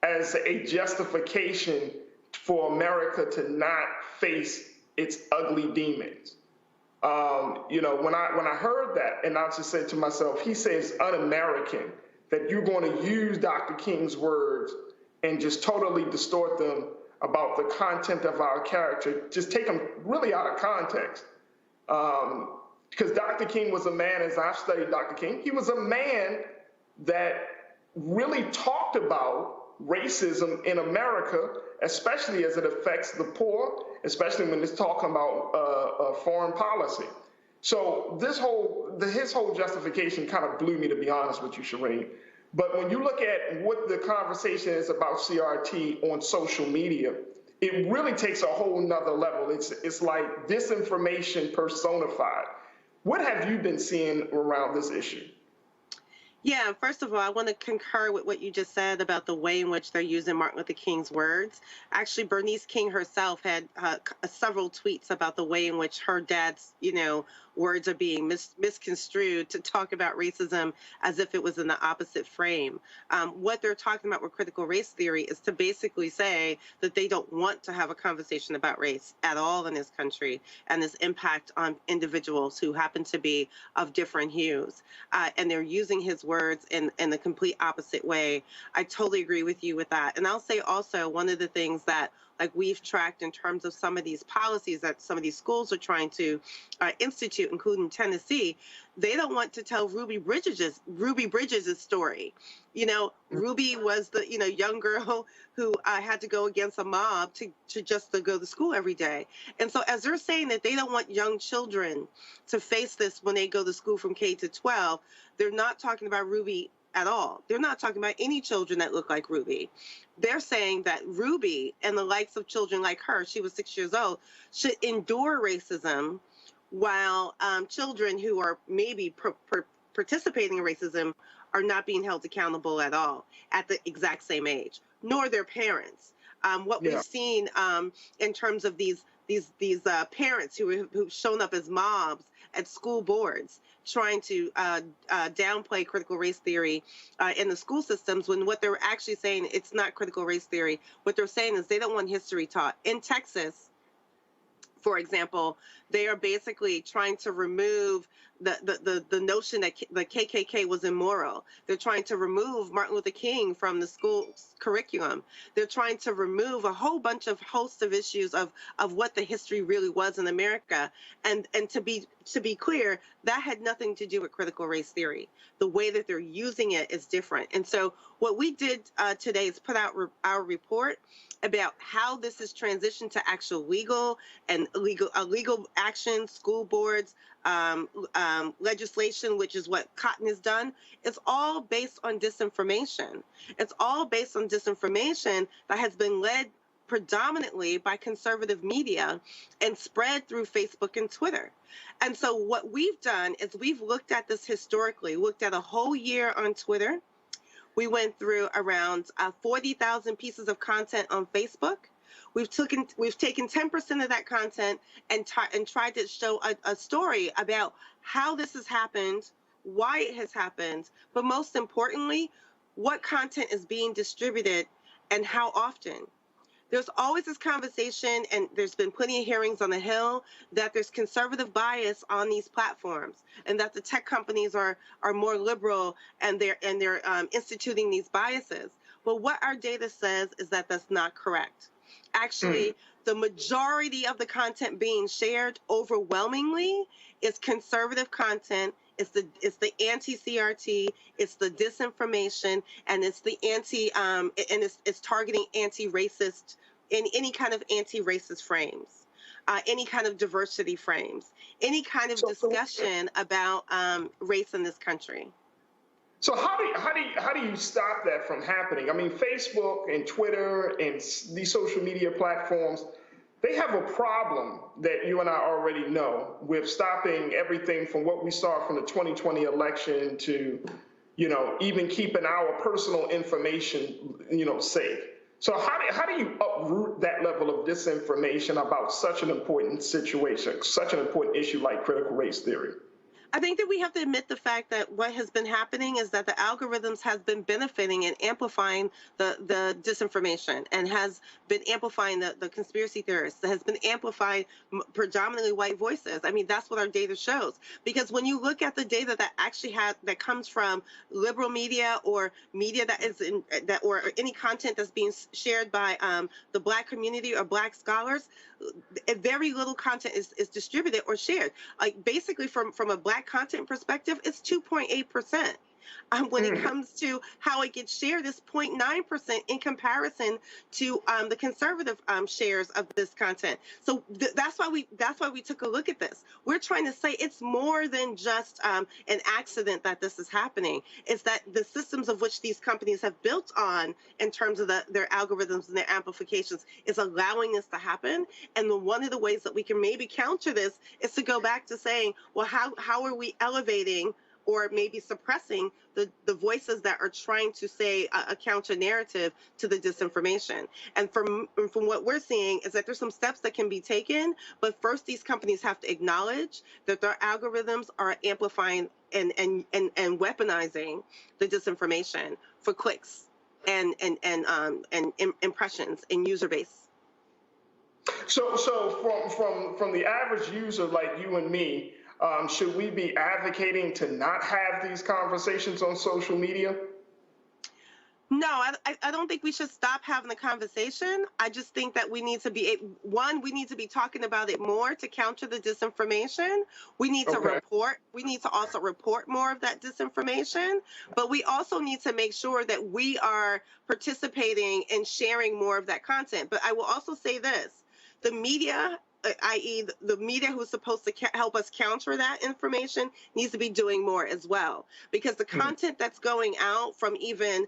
as a justification for America to not face its ugly demons. When I heard that, and I just said to myself, he says un-American, that you're going to use Dr. King's words and just totally distort them about the content of our character, just take them really out of context. Because Dr. King was a man, as I've studied Dr. King, he was a man that really talked about racism in America, especially as it affects the poor, especially when it's talking about foreign policy. So his whole justification kind of blew me, to be honest with you, Shireen. But when you look at what the conversation is about CRT on social media, it really takes a whole nother level. It's like disinformation personified. What have you been seeing around this issue? Yeah, first of all, I want to concur with what you just said about the way in which they're using Martin Luther King's words. Actually, Bernice King herself had several tweets about the way in which her dad's, words are being misconstrued to talk about racism as if it was in the opposite frame. What they're talking about with critical race theory is to basically say that they don't want to have a conversation about race at all in this country and its impact on individuals who happen to be of different hues. And they're using his words in the complete opposite way. I totally agree with you with that. And I'll say also one of the things that we've tracked in terms of some of these policies that some of these schools are trying to institute, including Tennessee, they don't want to tell Ruby Bridges' story. Ruby was the young girl who had to go against a mob to go to school every day. And so as they're saying that they don't want young children to face this when they go to school from K to 12, they're not talking about Ruby at all. They're not talking about any children that look like Ruby. They're saying that Ruby and the likes of children like her, she was 6 years old, should endure racism while children who are maybe participating in racism are not being held accountable at all at the exact same age, nor their parents. We've seen in terms of these parents who've shown up as mobs at school boards trying to downplay critical race theory in the school systems, when what they're actually saying, it's not critical race theory. What they're saying is they don't want history taught. In Texas, for example, they are basically trying to remove the notion that the KKK was immoral. They're trying to remove Martin Luther King from the school curriculum. They're trying to remove a whole bunch of host of issues of what the history really was in America. And to be clear, that had nothing to do with critical race theory. The way that they're using it is different. And so what we did today is put out our report about how this is transitioned to actual legal action, school boards, legislation, which is what Cotton has done. It's all based on disinformation. It's all based on disinformation that has been led predominantly by conservative media and spread through Facebook and Twitter. And so what we've done is we've looked at this historically, looked at a whole year on Twitter. We went through around 40,000 pieces of content on Facebook. We've taken 10% of that content and tried to show a story about how this has happened, why it has happened, but most importantly, what content is being distributed and how often. There's always this conversation, and there's been plenty of hearings on the Hill, that there's conservative bias on these platforms, and that the tech companies are more liberal and they're instituting these biases. But what our data says is that that's not correct. Actually, the majority of the content being shared overwhelmingly is conservative content. It's the anti-CRT, it's the disinformation, and it's the it's targeting anti-racist in any kind of anti-racist frames, any kind of diversity frames, any kind of discussion about race in this country. So how do you stop that from happening? I mean, Facebook and Twitter and these social media platforms, they have a problem that you and I already know with stopping everything from what we saw from the 2020 election to, even keeping our personal information, safe. So how do you uproot that level of disinformation about such an important situation, such an important issue like critical race theory? I think that we have to admit the fact that what has been happening is that the algorithms has been benefiting and amplifying the disinformation, and has been amplifying the conspiracy theorists, that has been amplifying predominantly white voices. I mean, that's what our data shows. Because when you look at the data that actually that comes from liberal media or media that is or any content that's being shared by the Black community or Black scholars, very little content is distributed or shared. Like basically from a Black content perspective, it's 2.8%. When it comes to how it gets shared, it's 0.9% in comparison to the conservative shares of this content. So that's why we took a look at this. We're trying to say it's more than just an accident that this is happening. It's that the systems of which these companies have built on in terms of their algorithms and their amplifications is allowing this to happen. And one of the ways that we can maybe counter this is to go back to saying, well, how are we elevating or maybe suppressing the voices that are trying to say a counter narrative to the disinformation. And from what we're seeing is that there's some steps that can be taken, but first these companies have to acknowledge that their algorithms are amplifying and weaponizing the disinformation for clicks and impressions and user base. So from the average user like you and me, should we be advocating to not have these conversations on social media? No, I don't think we should stop having the conversation. I just think that we need to be talking about it more to counter the disinformation. We need to report. We need to also report more of that disinformation, but we also need to make sure that we are participating and sharing more of that content. But I will also say this, the media, i.e. the media who's supposed to help us counter that information, needs to be doing more as well. Because the content that's going out from even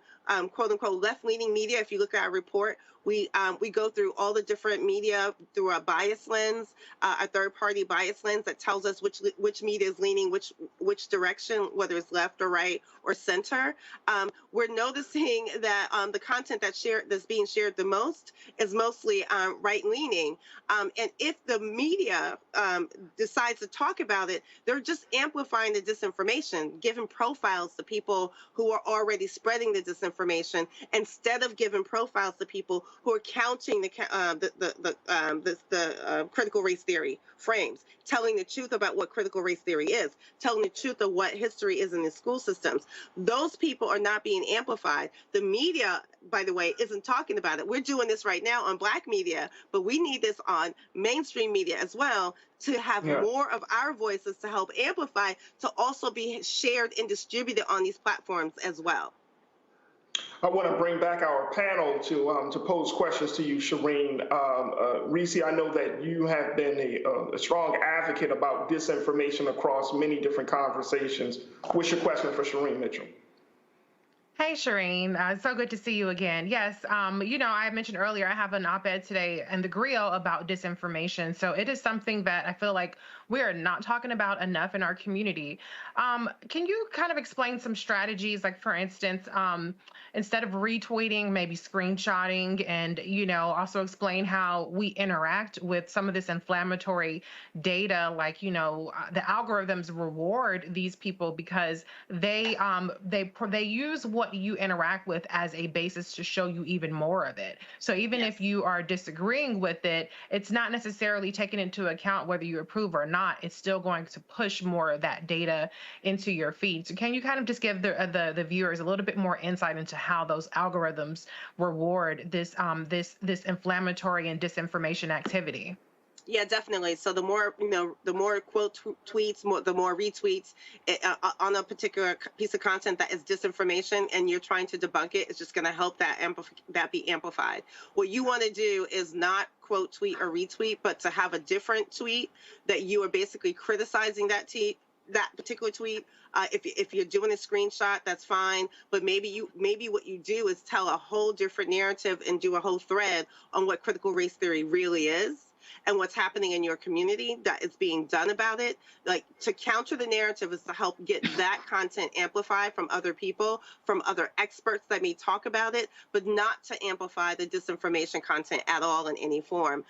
quote unquote left-leaning media, if you look at our report, we go through all the different media through a bias lens, a third-party bias lens that tells us which media is leaning which direction, whether it's left or right or center. We're noticing that the content that's being shared the most is mostly right-leaning. And if the media decides to talk about it, they're just amplifying the disinformation, giving profiles to people who are already spreading the disinformation, instead of giving profiles to people who are counting the critical race theory frames, telling the truth about what critical race theory is, telling the truth of what history is in the school systems. Those people are not being amplified. The media, by the way, isn't talking about it. We're doing this right now on Black media, but we need this on mainstream media as well, to have more of our voices to help amplify, to also be shared and distributed on these platforms as well. I want to bring back our panel to pose questions to you, Shireen. Reese, I know that you have been a strong advocate about disinformation across many different conversations. What's your question for Shireen Mitchell? Hey, Shireen. So good to see you again. Yes, I mentioned earlier I have an op-ed today in the Griot about disinformation. So it is something that I feel like we are not talking about enough in our community. Can you kind of explain some strategies, like for instance, instead of retweeting, maybe screenshotting, and also explain how we interact with some of this inflammatory data, like the algorithms reward these people because they use what what you interact with as a basis to show you even more of it. So even if you are disagreeing with it, it's not necessarily taking into account whether you approve or not. It's still going to push more of that data into your feed. So can you kind of just give the viewers a little bit more insight into how those algorithms reward this this inflammatory and disinformation activity? Yeah, definitely. So the more, the more quote tweets, the more retweets on a particular piece of content that is disinformation, and you're trying to debunk it, it's just going to help that be amplified. What you want to do is not quote tweet or retweet, but to have a different tweet that you are basically criticizing that particular tweet. If you're doing a screenshot, that's fine. But maybe what you do is tell a whole different narrative and do a whole thread on what critical race theory really is and what's happening in your community that is being done about it. Like, to counter the narrative is to help get that content amplified from other people, from other experts that may talk about it, but not to amplify the disinformation content at all in any form.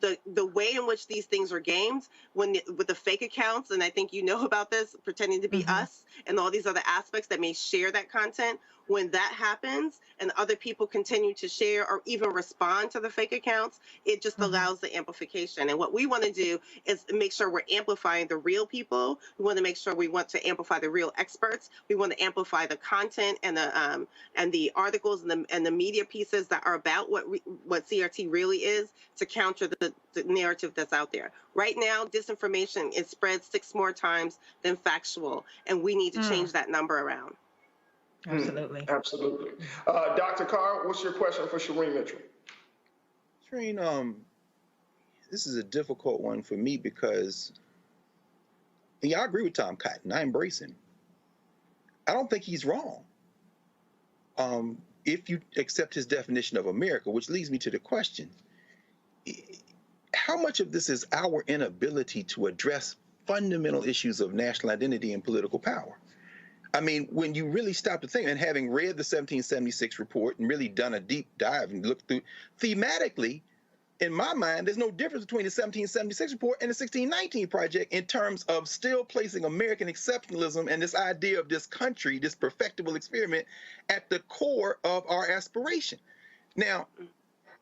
The way in which these things are gamed with the fake accounts, and I think you know about this, pretending to be us and all these other aspects that may share that content, when that happens and other people continue to share or even respond to the fake accounts, it just allows the amplification. And what we want to do is make sure we're amplifying the real people. We want to make sure we want to amplify the real experts. We want to amplify the content and the articles and the media pieces that are about what CRT really is, to counter the narrative that's out there. Right now, disinformation is spread 6 more times than factual, and we need to change that number around. Absolutely. Absolutely. Dr. Carr, what's your question for Shireen Mitchell? Shireen, this is a difficult one for me because, yeah, I agree with Tom Cotton. I embrace him. I don't think he's wrong. If you accept his definition of America, which leads me to the question, how much of this is our inability to address fundamental issues of national identity and political power? I mean, when you really stop to think, and having read the 1776 report and really done a deep dive and looked through, thematically, in my mind, there's no difference between the 1776 report and the 1619 project in terms of still placing American exceptionalism and this idea of this country, this perfectible experiment, at the core of our aspiration. Now,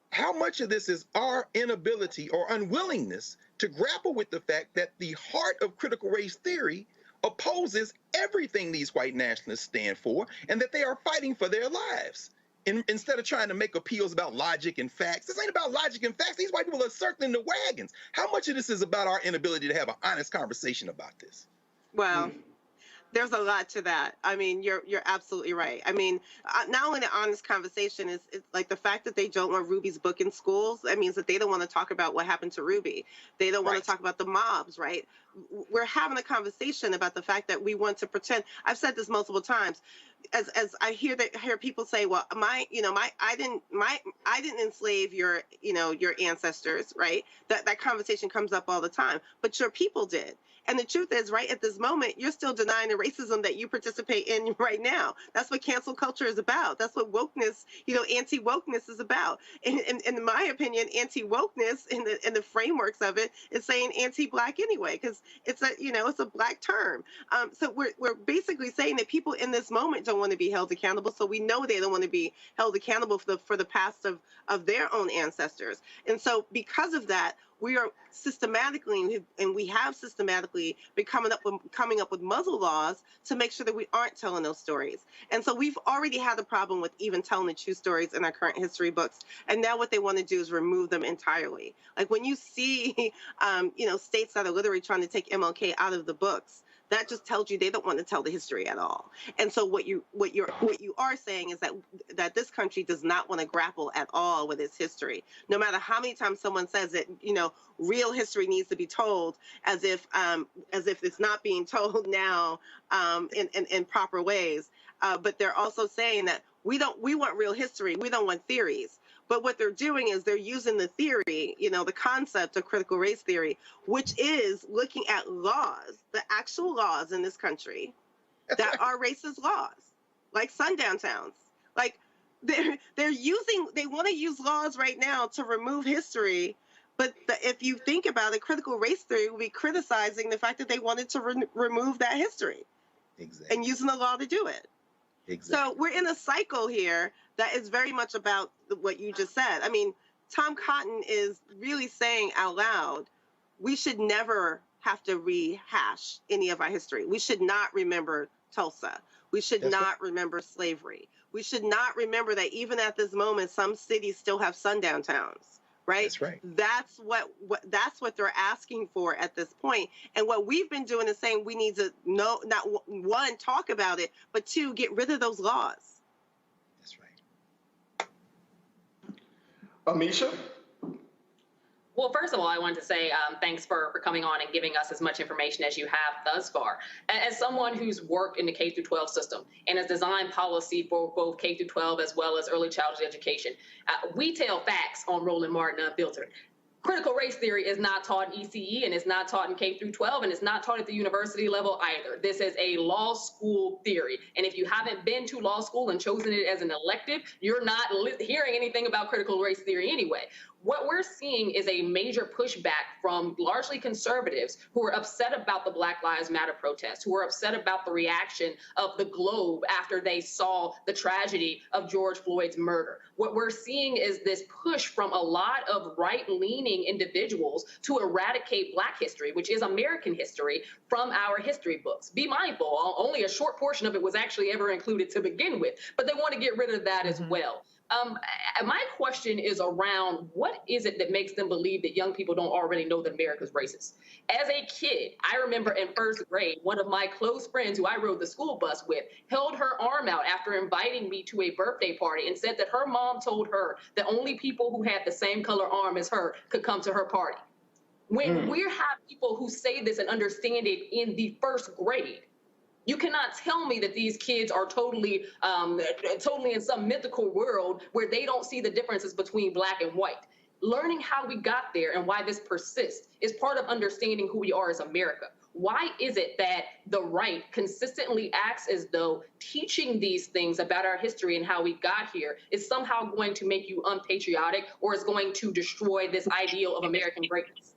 how much of this is our inability or unwillingness to grapple with the fact that the heart of critical race theory opposes everything these white nationalists stand for, and that they are fighting for their lives? Instead of trying to make appeals about logic and facts, this ain't about logic and facts. These white people are circling the wagons. How much of this is about our inability to have an honest conversation about this? Well, there's a lot to that. I mean, you're absolutely right. I mean, not only the honest conversation is like the fact that they don't want Ruby's book in schools. That means that they don't want to talk about what happened to Ruby. They don't want to talk about the mobs, right? We're having a conversation about the fact that we want to pretend. I've said this multiple times. As I hear people say, well, I didn't enslave your ancestors, right? That conversation comes up all the time, but your people did. And the truth is, right at this moment, you're still denying the racism that you participate in right now. That's what cancel culture is about. That's what wokeness, anti-wokeness is about. And in my opinion, anti-wokeness in the frameworks of it is saying anti-black anyway, because it's a black term. So we're basically saying that people in this moment don't want to be held accountable. So we know they don't want to be held accountable for the past of their own ancestors. And so because of that, we are systematically, and we have systematically been coming up with muzzle laws to make sure that we aren't telling those stories. And so we've already had a problem with even telling the true stories in our current history books. And now what they want to do is remove them entirely. Like when you see, states that are literally trying to take MLK out of the books, that just tells you they don't want to tell the history at all. And so what you are saying is that this country does not want to grapple at all with its history. No matter how many times someone says that, real history needs to be told, as if it's not being told now in proper ways. But they're also saying that we want real history. We don't want theories. But what they're doing is they're using the theory, the concept of critical race theory, which is looking at laws, the actual laws in this country that are racist laws, like sundown towns. Like they want to use laws right now to remove history. But if you think about it, critical race theory will be criticizing the fact that they wanted to remove that history. Exactly. And using the law to do it. Exactly. So we're in a cycle here that is very much about what you just said. I mean, Tom Cotton is really saying out loud, we should never have to rehash any of our history. We should not remember Tulsa. We should not remember slavery. We should not remember that even at this moment, some cities still have sundown towns, right? That's right. That's what they're asking for at this point. And what we've been doing is saying we need to not one, talk about it, but two, get rid of those laws. That's right. Amisha? Well, first of all, I wanted to say thanks for coming on and giving us as much information as you have thus far. As someone who's worked in the K through 12 system and has designed policy for both K through 12 as well as early childhood education, we tell facts on Roland Martin Unfiltered. Critical race theory is not taught in ECE, and it's not taught in K through 12, and it's not taught at the university level either. This is a law school theory. And if you haven't been to law school and chosen it as an elective, you're not hearing anything about critical race theory anyway. What we're seeing is a major pushback from largely conservatives who are upset about the Black Lives Matter protests, who are upset about the reaction of the globe after they saw the tragedy of George Floyd's murder. What we're seeing is this push from a lot of right-leaning individuals to eradicate Black history, which is American history, from our history books. Be mindful, only a short portion of it was actually ever included to begin with, but they want to get rid of that as well. My question is around what is it that makes them believe that young people don't already know that America's racist? As a kid, I remember in first grade, one of my close friends who I rode the school bus with held her arm out after inviting me to a birthday party and said that her mom told her that only people who had the same color arm as her could come to her party. When we have people who say this and understand it in the first grade, you cannot tell me that these kids are totally in some mythical world where they don't see the differences between Black and white. Learning how we got there and why this persists is part of understanding who we are as America. Why is it that the right consistently acts as though teaching these things about our history and how we got here is somehow going to make you unpatriotic or is going to destroy this ideal of American greatness?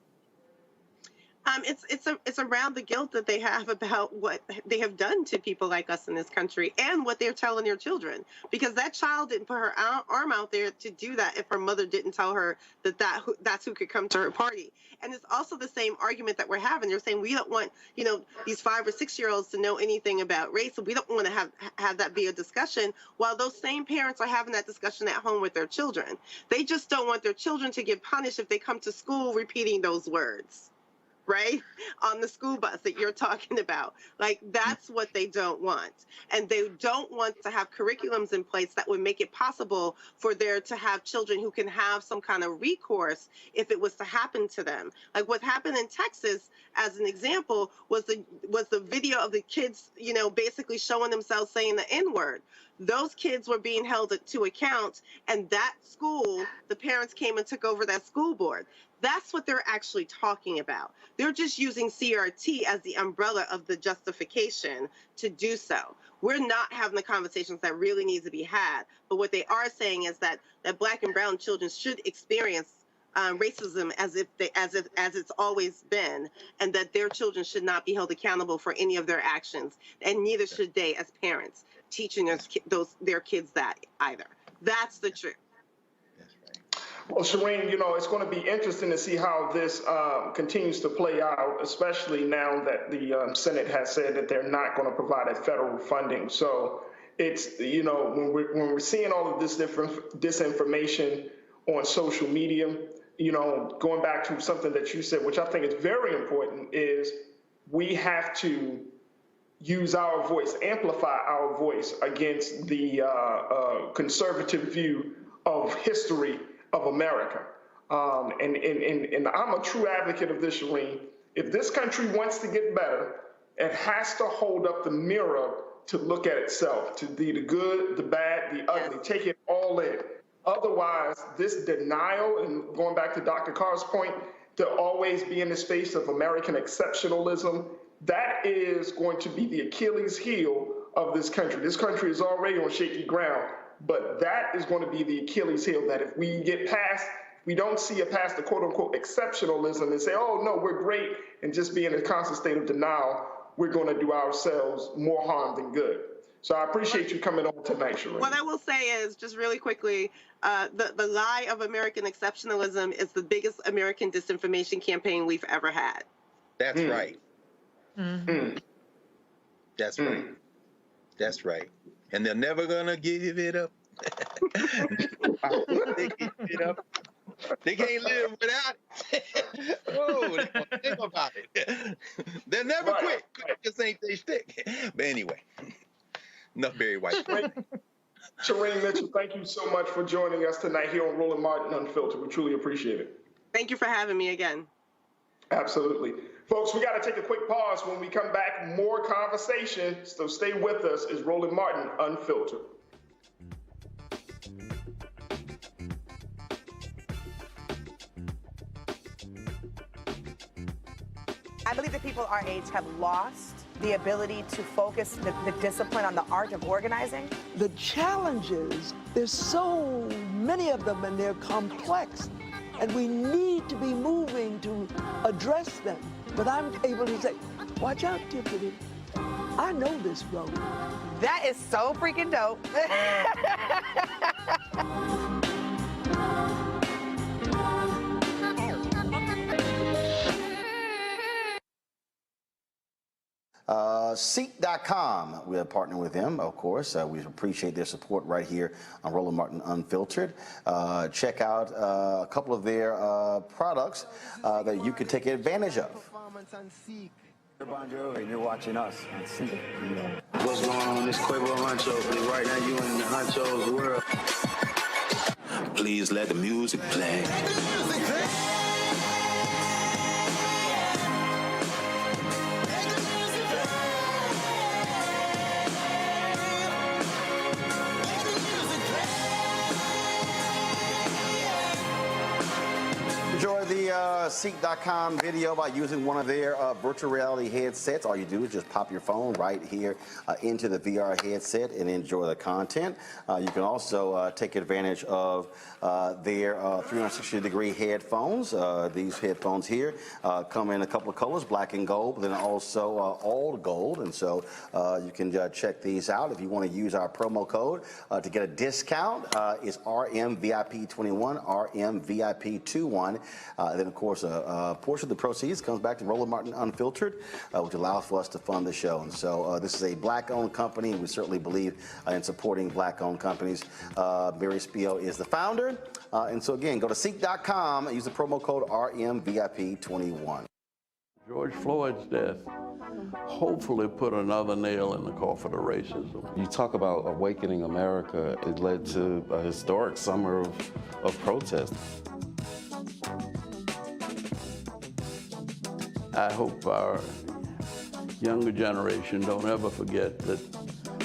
It's around the guilt that they have about what they have done to people like us in this country and what they're telling their children. Because that child didn't put her arm out there to do that if her mother didn't tell her that's who could come to her party. And it's also the same argument that we're having. They're saying we don't want, these 5 or 6 year olds to know anything about race. So we don't want to have that be a discussion, while those same parents are having that discussion at home with their children. They just don't want their children to get punished if they come to school repeating those words. Right? On the school bus that you're talking about. Like, that's what they don't want. And they don't want to have curriculums in place that would make it possible for there to have children who can have some kind of recourse if it was to happen to them. Like what happened in Texas, as an example, was the video of the kids, basically showing themselves saying the N-word. Those kids were being held to account, and that school, the parents came and took over that school board. That's what they're actually talking about. They're just using CRT as the umbrella of the justification to do so. We're not having the conversations that really need to be had. But what they are saying is that Black and brown children should experience racism as it's always been, and that their children should not be held accountable for any of their actions, and neither should they as parents teaching their kids that either. That's the truth. Well, Shireen, it's going to be interesting to see how this continues to play out, especially now that the Senate has said that they're not going to provide a federal funding. So it's, when we're seeing all of this disinformation on social media, going back to something that you said, which I think is very important, is we have to use our voice, amplify our voice against the conservative view of history of America. And I'm a true advocate of this, Shireen. If this country wants to get better, it has to hold up the mirror to look at itself, to be the good, the bad, the ugly, take it all in. Otherwise, this denial, and going back to Dr. Carr's point, to always be in the space of American exceptionalism, that is going to be the Achilles heel of this country. This country is already on shaky ground, but that is going to be the Achilles heel, that if we get past, we don't see it past the quote-unquote exceptionalism and say, oh, no, we're great, and just be in a constant state of denial, we're going to do ourselves more harm than good. So I appreciate you coming on tonight, Shereen. What I will say is, just really quickly, the lie of American exceptionalism is the biggest American disinformation campaign we've ever had. That's right. Mm. That's right. That's right. And they're never gonna give it up. They give it up. They can't live without it. Oh, they gonna think about it. They'll never quit. Just ain't they stick. But anyway, enough Barry White. Shereen Mitchell, thank you so much for joining us tonight here on Roland Martin Unfiltered. We truly appreciate it. Thank you for having me again. Absolutely. Folks, we got to take a quick pause. When we come back, more conversation. So stay with us. It's Roland Martin Unfiltered. I believe that people our age have lost the ability to focus the discipline on the art of organizing. The challenges, there's so many of them and they're complex, and we need to be moving to address them. But I'm able to say, watch out, Tiffany, I know this road. That is so freaking dope. Ceek.com, we are partnering with them, of course. We appreciate their support right here on Roland Martin Unfiltered. Check out a couple of their products that you can take advantage of. Bon Jovi, and you're watching us on Ceek. What's going on? This Quavo Huncho. Right now you in the Huncho's world. Please let the music play. Enjoy the Ceek.com video by using one of their virtual reality headsets. All you do is just pop your phone right here into the VR headset and enjoy the content. You can also take advantage of their 360-degree headphones. These headphones here come in a couple of colors, black and gold, but then also all gold. And so you can check these out. If you want to use our promo code to get a discount, it's RMVIP21, RMVIP21. Then, of course, a portion of the proceeds comes back to Roland Martin Unfiltered, which allows for us to fund the show. And so this is a black-owned company, and we certainly believe in supporting black-owned companies. Barry Spio is the founder. And so, again, go to Ceek.com and use the promo code RMVIP21. George Floyd's death hopefully put another nail in the coffin of racism. You talk about awakening America. It led to a historic summer of protest. I hope our younger generation don't ever forget that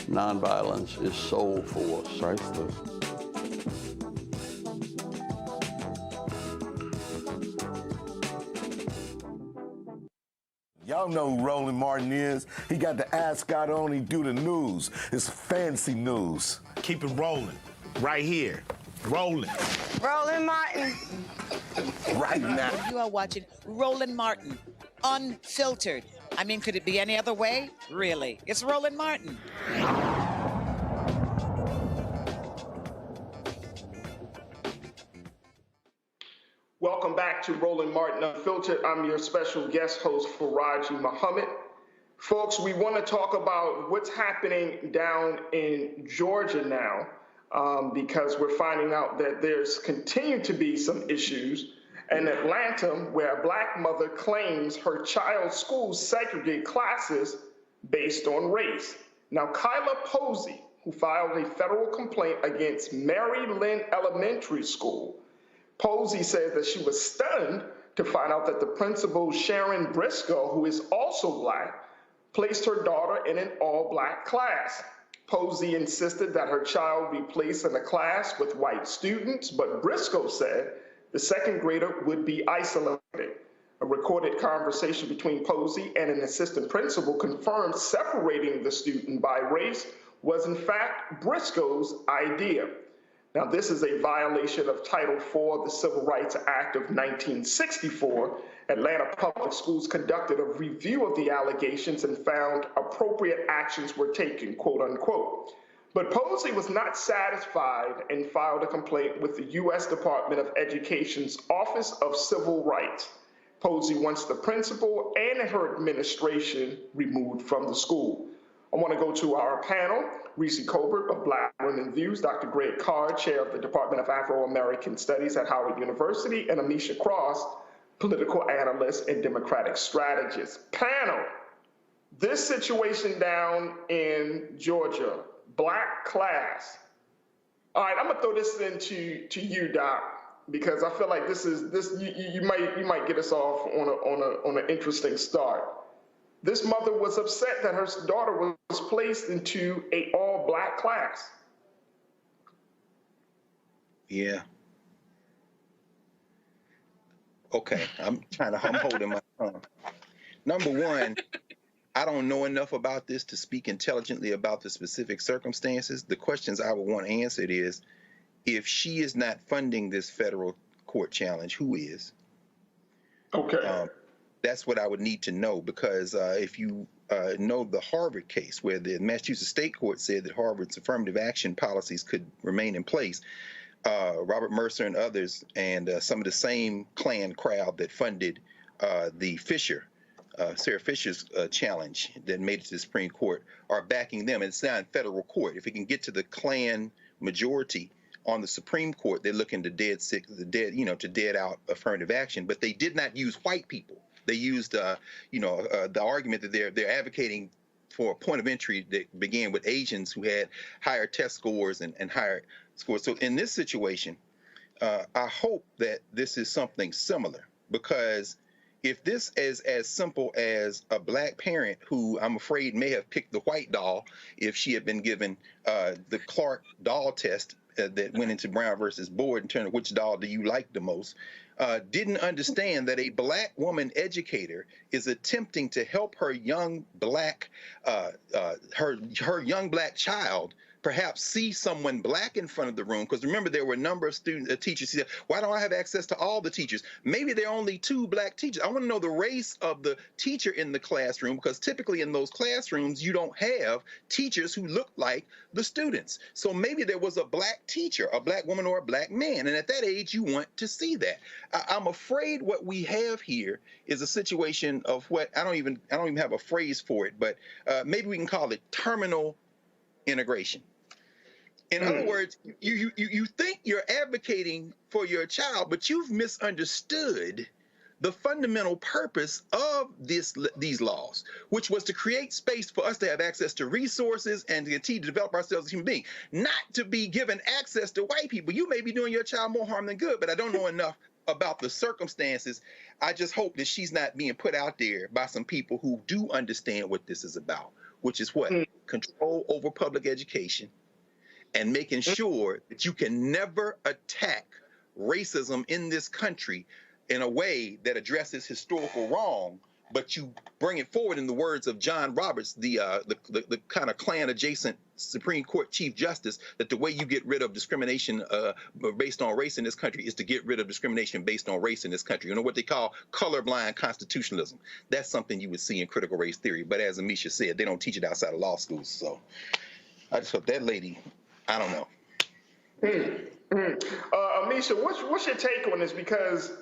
nonviolence is soul force. Priceless. Y'all know who Roland Martin is. He got the ascot on, he do the news. It's fancy news. Keep it rolling. Right here. Rolling. Roland Martin. Right now. You are watching Roland Martin Unfiltered. I mean, could it be any other way? Really? It's Roland Martin. Welcome back to Roland Martin Unfiltered. I'm your special guest host, Faraji Muhammad. Folks, we want to talk about what's happening down in Georgia now, because we're finding out that there's continued to be some issues. In Atlanta, where a black mother claims her child's schools segregate classes based on race. Now, Kyla Posey, who filed a federal complaint against Mary Lynn Elementary School, Posey says that she was stunned to find out that the principal, Sharon Briscoe, who is also black, placed her daughter in an all-black class. Posey insisted that her child be placed in a class with white students, but Briscoe said the second grader would be isolated. A recorded conversation between Posey and an assistant principal confirmed separating the student by race was in fact Briscoe's idea. Now, this is a violation of Title IV of the Civil Rights Act of 1964. Atlanta Public Schools conducted a review of the allegations and found appropriate actions were taken, quote unquote. But Posey was not satisfied and filed a complaint with the U.S. Department of Education's Office of Civil Rights. Posey wants the principal and her administration removed from the school. I want to go to our panel. Reese Colbert of Black Women Views, Dr. Greg Carr, Chair of the Department of Afro-American Studies at Howard University, and Amisha Cross, political analyst and Democratic strategist. Panel, this situation down in Georgia, Black class. All right, I'm gonna throw this into you, Doc, because I feel like you might get us off on an interesting start. This mother was upset that her daughter was placed into an all-Black class. Yeah. Okay, I'm holding my tongue. Number one, I don't know enough about this to speak intelligently about the specific circumstances. The questions I would want answered is, if she is not funding this federal court challenge, who is? Okay. That's what I would need to know, because if you know the Harvard case, where the Massachusetts State Court said that Harvard's affirmative action policies could remain in place, Robert Mercer and others, and some of the same Klan crowd that funded the Sarah Fisher's challenge that made it to the Supreme Court, are backing them. And it's now in federal court. If it can get to the Klan majority on the Supreme Court, they're looking to dead out affirmative action. But they did not use white people. They used, the argument that they're advocating for a point of entry that began with Asians who had higher test scores and higher scores. So in this situation, I hope that this is something similar, because if this is as simple as a Black parent who I'm afraid may have picked the white doll if she had been given the Clark doll test that went into Brown versus Board in terms of which doll do you like the most, didn't understand that a Black woman educator is attempting to help her young Black her young Black child perhaps see someone Black in front of the room. Because remember, there were a number of teachers who said, why don't I have access to all the teachers? Maybe there are only 2 Black teachers. I want to know the race of the teacher in the classroom, because typically in those classrooms, you don't have teachers who look like the students. So maybe there was a Black teacher, a Black woman or a Black man. And at that age, you want to see that. I'm afraid what we have here is a situation of what I don't even have a phrase for it, but maybe we can call it terminal integration. In other words, you think you're advocating for your child, but you've misunderstood the fundamental purpose of these laws, which was to create space for us to have access to resources and to continue to develop ourselves as human beings, not to be given access to white people. You may be doing your child more harm than good, but I don't know enough about the circumstances. I just hope that she's not being put out there by some people who do understand what this is about, which is what? Control over public education, and making sure that you can never attack racism in this country in a way that addresses historical wrong, but you bring it forward in the words of John Roberts, the kind of Klan adjacent Supreme Court Chief Justice, that the way you get rid of discrimination based on race in this country is to get rid of discrimination based on race in this country. You know what they call colorblind constitutionalism. That's something you would see in critical race theory. But as Amisha said, they don't teach it outside of law schools. So I just hope that lady, I don't know. Amisha, what's your take on this? Because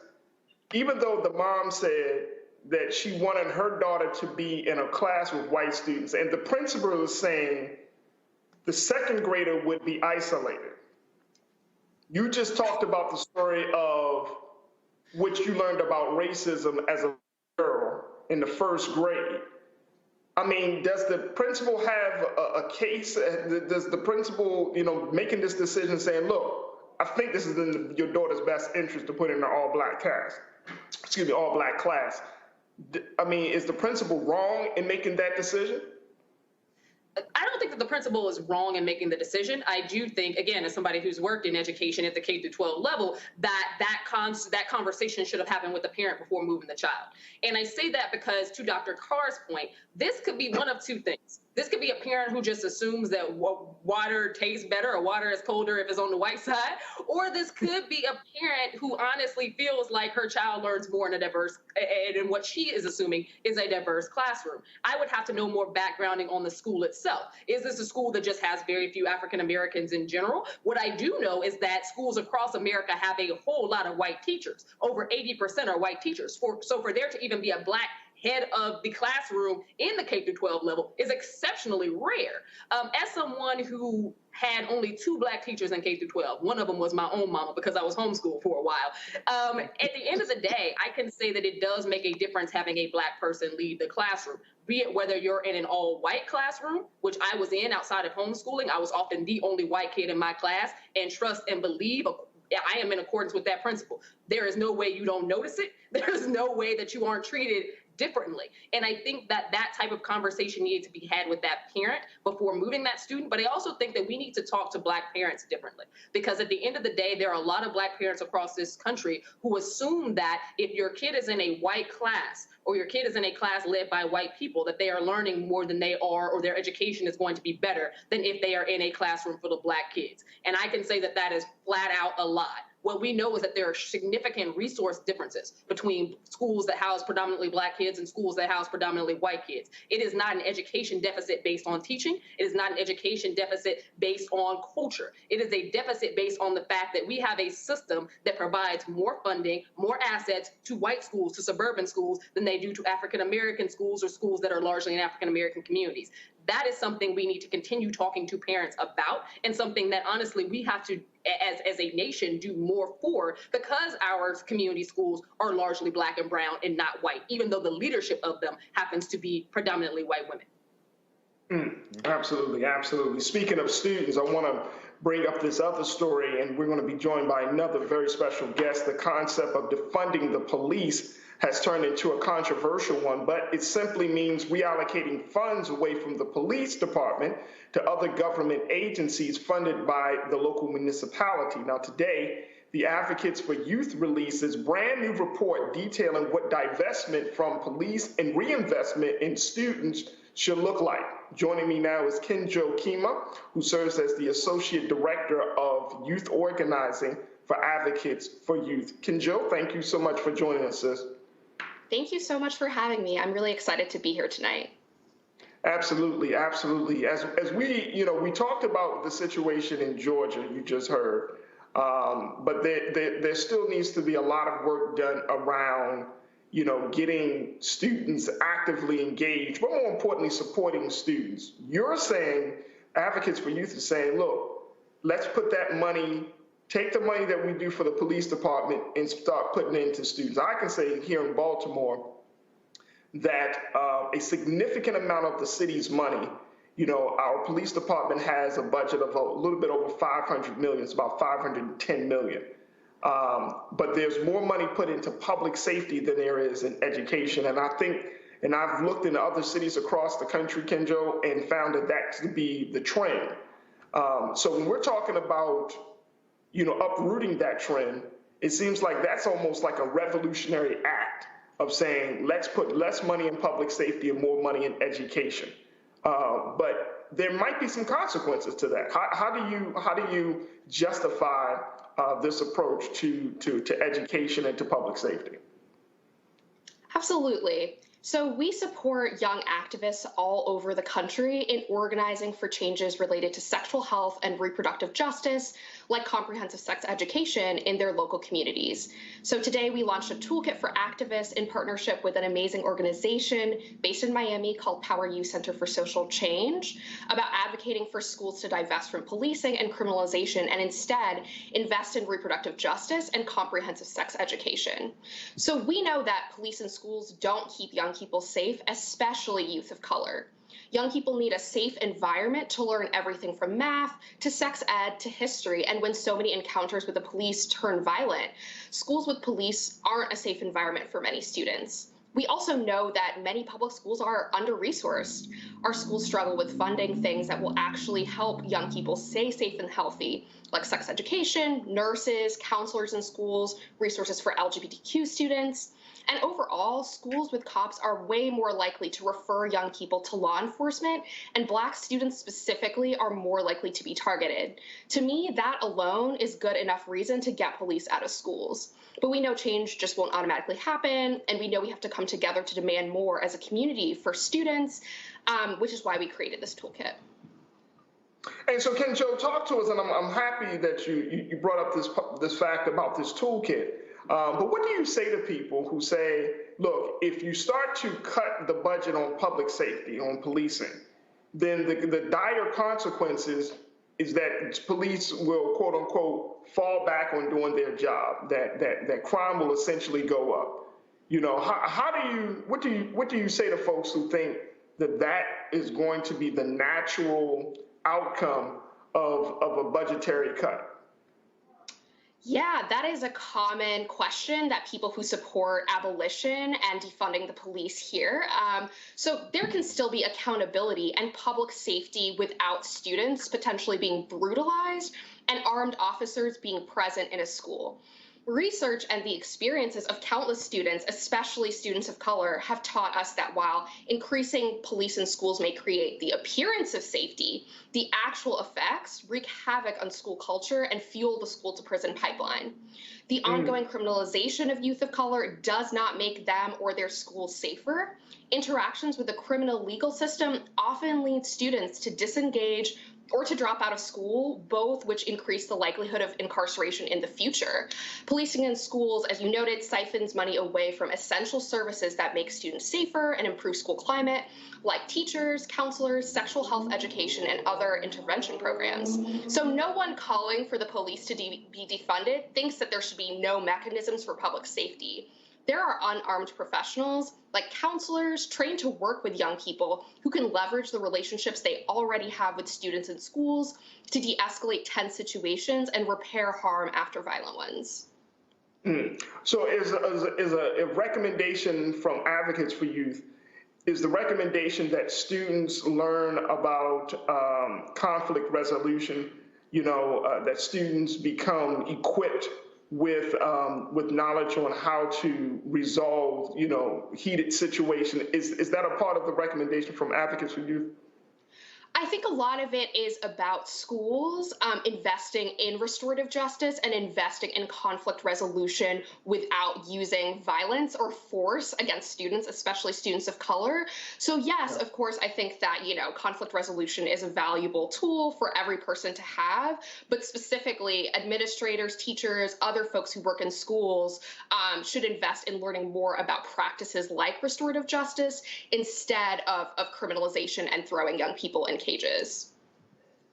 even though the mom said that she wanted her daughter to be in a class with white students, and the principal was saying the second grader would be isolated. You just talked about the story of what you learned about racism as a girl in the first grade. I mean, does the principal have a case? Does the principal, making this decision saying, look, I think this is in your daughter's best interest to put in an all-Black class? All-Black class. I mean, is the principal wrong in making that decision? I don't think that the principal is wrong in making the decision. I do think, again, as somebody who's worked in education at the K through 12 level, that conversation should have happened with the parent before moving the child. And I say that because, to Dr. Carr's point, this could be one of 2 things. This could be a parent who just assumes that water tastes better or water is colder if it's on the white side. Or this could be a parent who honestly feels like her child learns more in a diverse, and in what she is assuming is a diverse classroom. I would have to know more backgrounding on the school itself. Is this a school that just has very few African Americans in general? What I do know is that schools across America have a whole lot of white teachers. Over 80% are white teachers. So for there to even be a Black head of the classroom in the K-12 level is exceptionally rare. As someone who had only 2 Black teachers in K-12, one of them was my own mama because I was homeschooled for a while. At the end of the day, I can say that it does make a difference having a Black person lead the classroom, be it whether you're in an all-white classroom, which I was in outside of homeschooling. I was often the only white kid in my class, and trust and believe, I am in accordance with that principle. There is no way you don't notice it. There is no way that you aren't treated differently. And I think that that type of conversation needs to be had with that parent before moving that student. But I also think that we need to talk to Black parents differently, because at the end of the day, there are a lot of Black parents across this country who assume that if your kid is in a white class or your kid is in a class led by white people, that they are learning more than they are, or their education is going to be better than if they are in a classroom full of Black kids. And I can say that that is flat out a lie. What we know is that there are significant resource differences between schools that house predominantly Black kids and schools that house predominantly white kids. It is not an education deficit based on teaching. It is not an education deficit based on culture. It is a deficit based on the fact that we have a system that provides more funding, more assets to white schools, to suburban schools, than they do to African American schools or schools that are largely in African American communities. That is something we need to continue talking to parents about, and something that honestly we have to, as a nation, do more for, because our community schools are largely Black and brown and not white, even though the leadership of them happens to be predominantly white women. Absolutely, absolutely. Speaking of students, I want to bring up this other story, and we're going to be joined by another very special guest. The concept of defunding the police has turned into a controversial one, but it simply means reallocating funds away from the police department to other government agencies funded by the local municipality. Now, today, the Advocates for Youth released this brand new report detailing what divestment from police and reinvestment in students should look like. Joining me now is Kenjo Kima, who serves as the Associate Director of Youth Organizing for Advocates for Youth. Kenjo, thank you so much for joining us, sis. Thank you so much for having me. I'm really excited to be here tonight. Absolutely, absolutely. As we, we talked about the situation in Georgia, you just heard, but there still needs to be a lot of work done around, getting students actively engaged, but more importantly, supporting students. You're saying, Advocates for Youth is saying, look, let's put that money, take the money that we do for the police department and start putting it into students. I can say here in Baltimore that a significant amount of the city's money, our police department has a budget of a little bit over $500 million. It's about $510 million. But there's more money put into public safety than there is in education. And I think, and I've looked in other cities across the country, Kenjo, and found that to be the trend. So when we're talking about uprooting that trend, it seems like that's almost like a revolutionary act of saying, let's put less money in public safety and more money in education. But there might be some consequences to that. How do you justify this approach to education and to public safety? Absolutely. So we support young activists all over the country in organizing for changes related to sexual health and reproductive justice, like comprehensive sex education in their local communities. So today we launched a toolkit for activists in partnership with an amazing organization based in Miami called Power Youth Center for Social Change, about advocating for schools to divest from policing and criminalization and instead invest in reproductive justice and comprehensive sex education. So we know that police and schools don't keep young people safe, especially youth of color. Young people need a safe environment to learn everything from math to sex ed to history. And when so many encounters with the police turn violent, schools with police aren't a safe environment for many students. We also know that many public schools are under-resourced. Our schools struggle with funding things that will actually help young people stay safe and healthy, like sex education, nurses, counselors in schools, resources for LGBTQ students. And overall, schools with cops are way more likely to refer young people to law enforcement, and Black students specifically are more likely to be targeted. To me, that alone is good enough reason to get police out of schools. But we know change just won't automatically happen, and we know we have to come together to demand more as a community for students, which is why we created this toolkit. And so, Kenjo, talk to us, and I'm happy that you brought up this fact about this toolkit. But what do you say to people who say, look, if you start to cut the budget on public safety, on policing, then the dire consequences is that police will, quote unquote, fall back on doing their job, that crime will essentially go up. You know, what do you say to folks who think that is going to be the natural outcome of a budgetary cut? Yeah, that is a common question that people who support abolition and defunding the police hear. So there can still be accountability and public safety without students potentially being brutalized and armed officers being present in a school. Research and the experiences of countless students, especially students of color, have taught us that while increasing police in schools may create the appearance of safety, the actual effects wreak havoc on school culture and fuel the school-to-prison pipeline. The ongoing criminalization of youth of color does not make them or their schools safer. Interactions with the criminal legal system often lead students to disengage or to drop out of school, both which increase the likelihood of incarceration in the future. Policing in schools, as you noted, siphons money away from essential services that make students safer and improve school climate, like teachers, counselors, sexual health education, and other intervention programs. So no one calling for the police to be defunded thinks that there should be no mechanisms for public safety. There are unarmed professionals, like counselors, trained to work with young people who can leverage the relationships they already have with students in schools to de-escalate tense situations and repair harm after violent ones. So is a recommendation from Advocates for Youth, is the recommendation that students learn about conflict resolution, that students become equipped with knowledge on how to resolve, heated situation. Is that a part of the recommendation from Advocates for Youth? I think a lot of it is about schools investing in restorative justice and investing in conflict resolution without using violence or force against students, especially students of color. So yes, of course, I think that, conflict resolution is a valuable tool for every person to have, but specifically administrators, teachers, other folks who work in schools should invest in learning more about practices like restorative justice instead of criminalization and throwing young people in cages.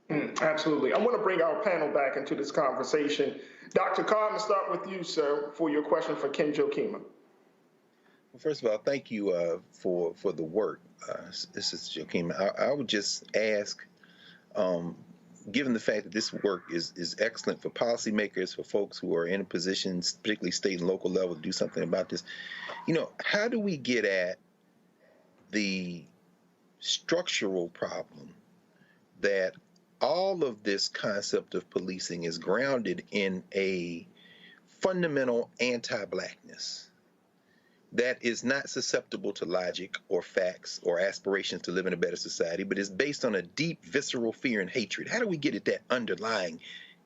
Absolutely. I want to bring our panel back into this conversation. Dr. Carr, I'm going to start with you, sir, for your question for Kenjo Kima. Well, first of all, thank you for the work. This is Joaquima. I would just ask, given the fact that this work is excellent for policymakers, for folks who are in positions, particularly state and local level, to do something about this, how do we get at the structural problem that all of this concept of policing is grounded in a fundamental anti-Blackness that is not susceptible to logic or facts or aspirations to live in a better society, but is based on a deep, visceral fear and hatred? How do we get at that underlying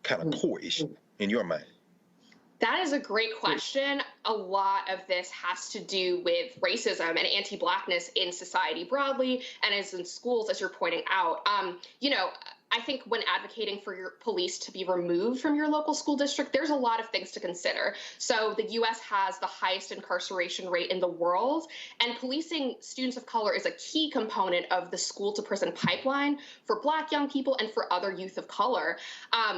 kind of core issue in your mind? That is a great question. A lot of this has to do with racism and anti-Blackness in society broadly, and as in schools, as you're pointing out. I think when advocating for your police to be removed from your local school district, there's a lot of things to consider. So the U.S. has the highest incarceration rate in the world, and policing students of color is a key component of the school-to-prison pipeline for Black young people and for other youth of color.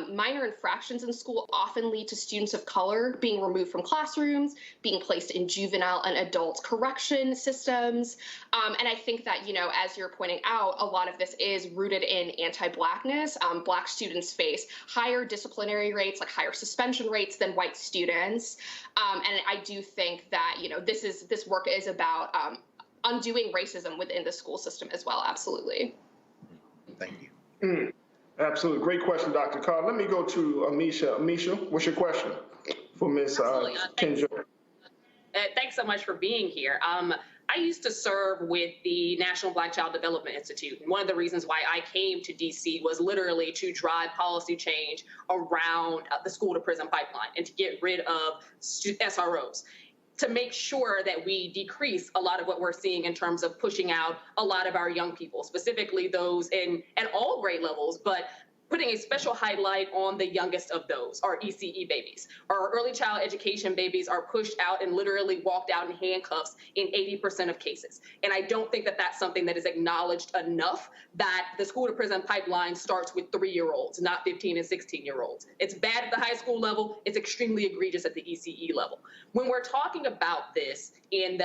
Minor infractions in school often lead to students of color being removed from classrooms, being placed in juvenile and adult correction systems. And I think that, as you're pointing out, a lot of this is rooted in anti-Blackness. Black students face higher disciplinary rates, like higher suspension rates than white students. And I do think that, this work is about undoing racism within the school system as well. Absolutely. Thank you. Absolutely. Great question, Dr. Carr. Let me go to Amisha. Amisha, what's your question for Ms. Kenjo? Thanks, so much for being here. I used to serve with the National Black Child Development Institute. And one of the reasons why I came to DC was literally to drive policy change around the school to prison pipeline and to get rid of SROs, to make sure that we decrease a lot of what we're seeing in terms of pushing out a lot of our young people, specifically those at all grade levels, but putting a special highlight on the youngest of those, our ECE babies. Our early child education babies are pushed out and literally walked out in handcuffs in 80% of cases. And I don't think that that's something that is acknowledged enough, that the school to prison pipeline starts with 3-year-olds, not 15 and 16-year-olds. It's bad at the high school level. It's extremely egregious at the ECE level. When we're talking about this and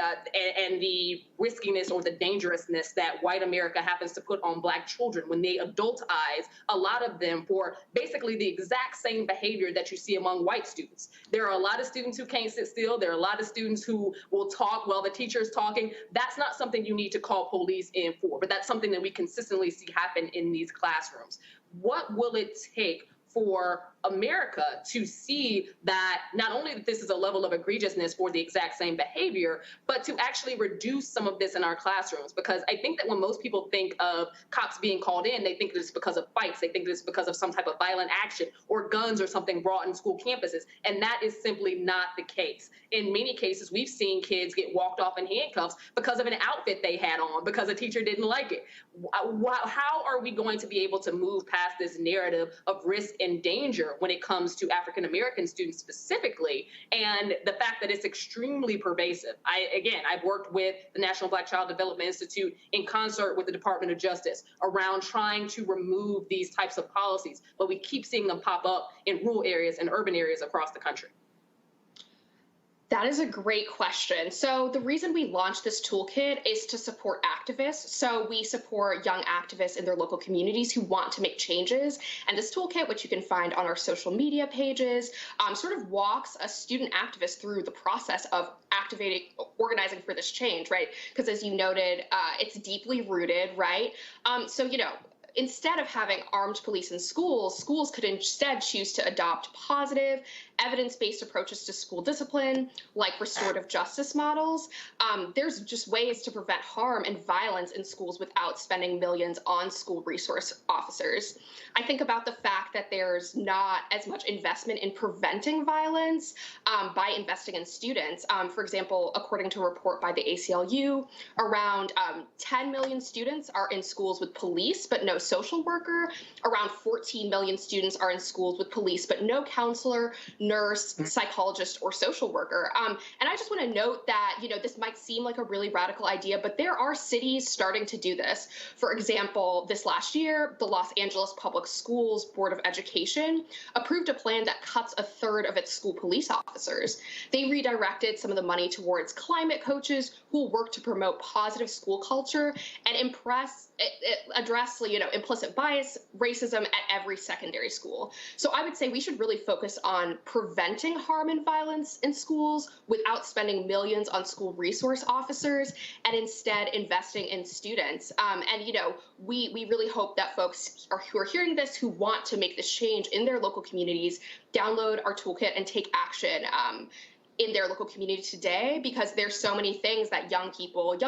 the riskiness or the dangerousness that white America happens to put on Black children when they adultize a lot of them for basically the exact same behavior that you see among white students. There are a lot of students who can't sit still. There are a lot of students who will talk while the teacher is talking. That's not something you need to call police in for, but that's something that we consistently see happen in these classrooms. What will it take for America to see that not only that this is a level of egregiousness for the exact same behavior, but to actually reduce some of this in our classrooms? Because I think that when most people think of cops being called in, they think it's because of fights. They think it's because of some type of violent action or guns or something brought in school campuses. And that is simply not the case. In many cases, we've seen kids get walked off in handcuffs because of an outfit they had on, because a teacher didn't like it. How are we going to be able to move past this narrative of risk and danger when it comes to African-American students specifically, and the fact that it's extremely pervasive? I've worked with the National Black Child Development Institute in concert with the Department of Justice around trying to remove these types of policies, but we keep seeing them pop up in rural areas and urban areas across the country. That is a great question. So the reason we launched this toolkit is to support activists. So we support young activists in their local communities who want to make changes. And this toolkit, which you can find on our social media pages, sort of walks a student activist through the process of organizing for this change, right? Because as you noted, it's deeply rooted, right? Instead of having armed police in schools, schools could instead choose to adopt positive, evidence-based approaches to school discipline, like restorative justice models. There's just ways to prevent harm and violence in schools without spending millions on school resource officers. I think about the fact that there's not as much investment in preventing violence by investing in students. For example, according to a report by the ACLU, around 10 million students are in schools with police, but no social worker. Around 14 million students are in schools with police, but no counselor, nurse, psychologist, or social worker. And I just want to note that, this might seem like a really radical idea, but there are cities starting to do this. For example, this last year, the Los Angeles Public Schools Board of Education approved a plan that cuts a third of its school police officers. They redirected some of the money towards climate coaches who will work to promote positive school culture and address, implicit bias, racism at every secondary school. So I would say we should really focus on preventing harm and violence in schools without spending millions on school resource officers, and instead investing in students. We really hope that folks who are hearing this, who want to make this change in their local communities, download our toolkit and take action in their local community today, because there's so many things that young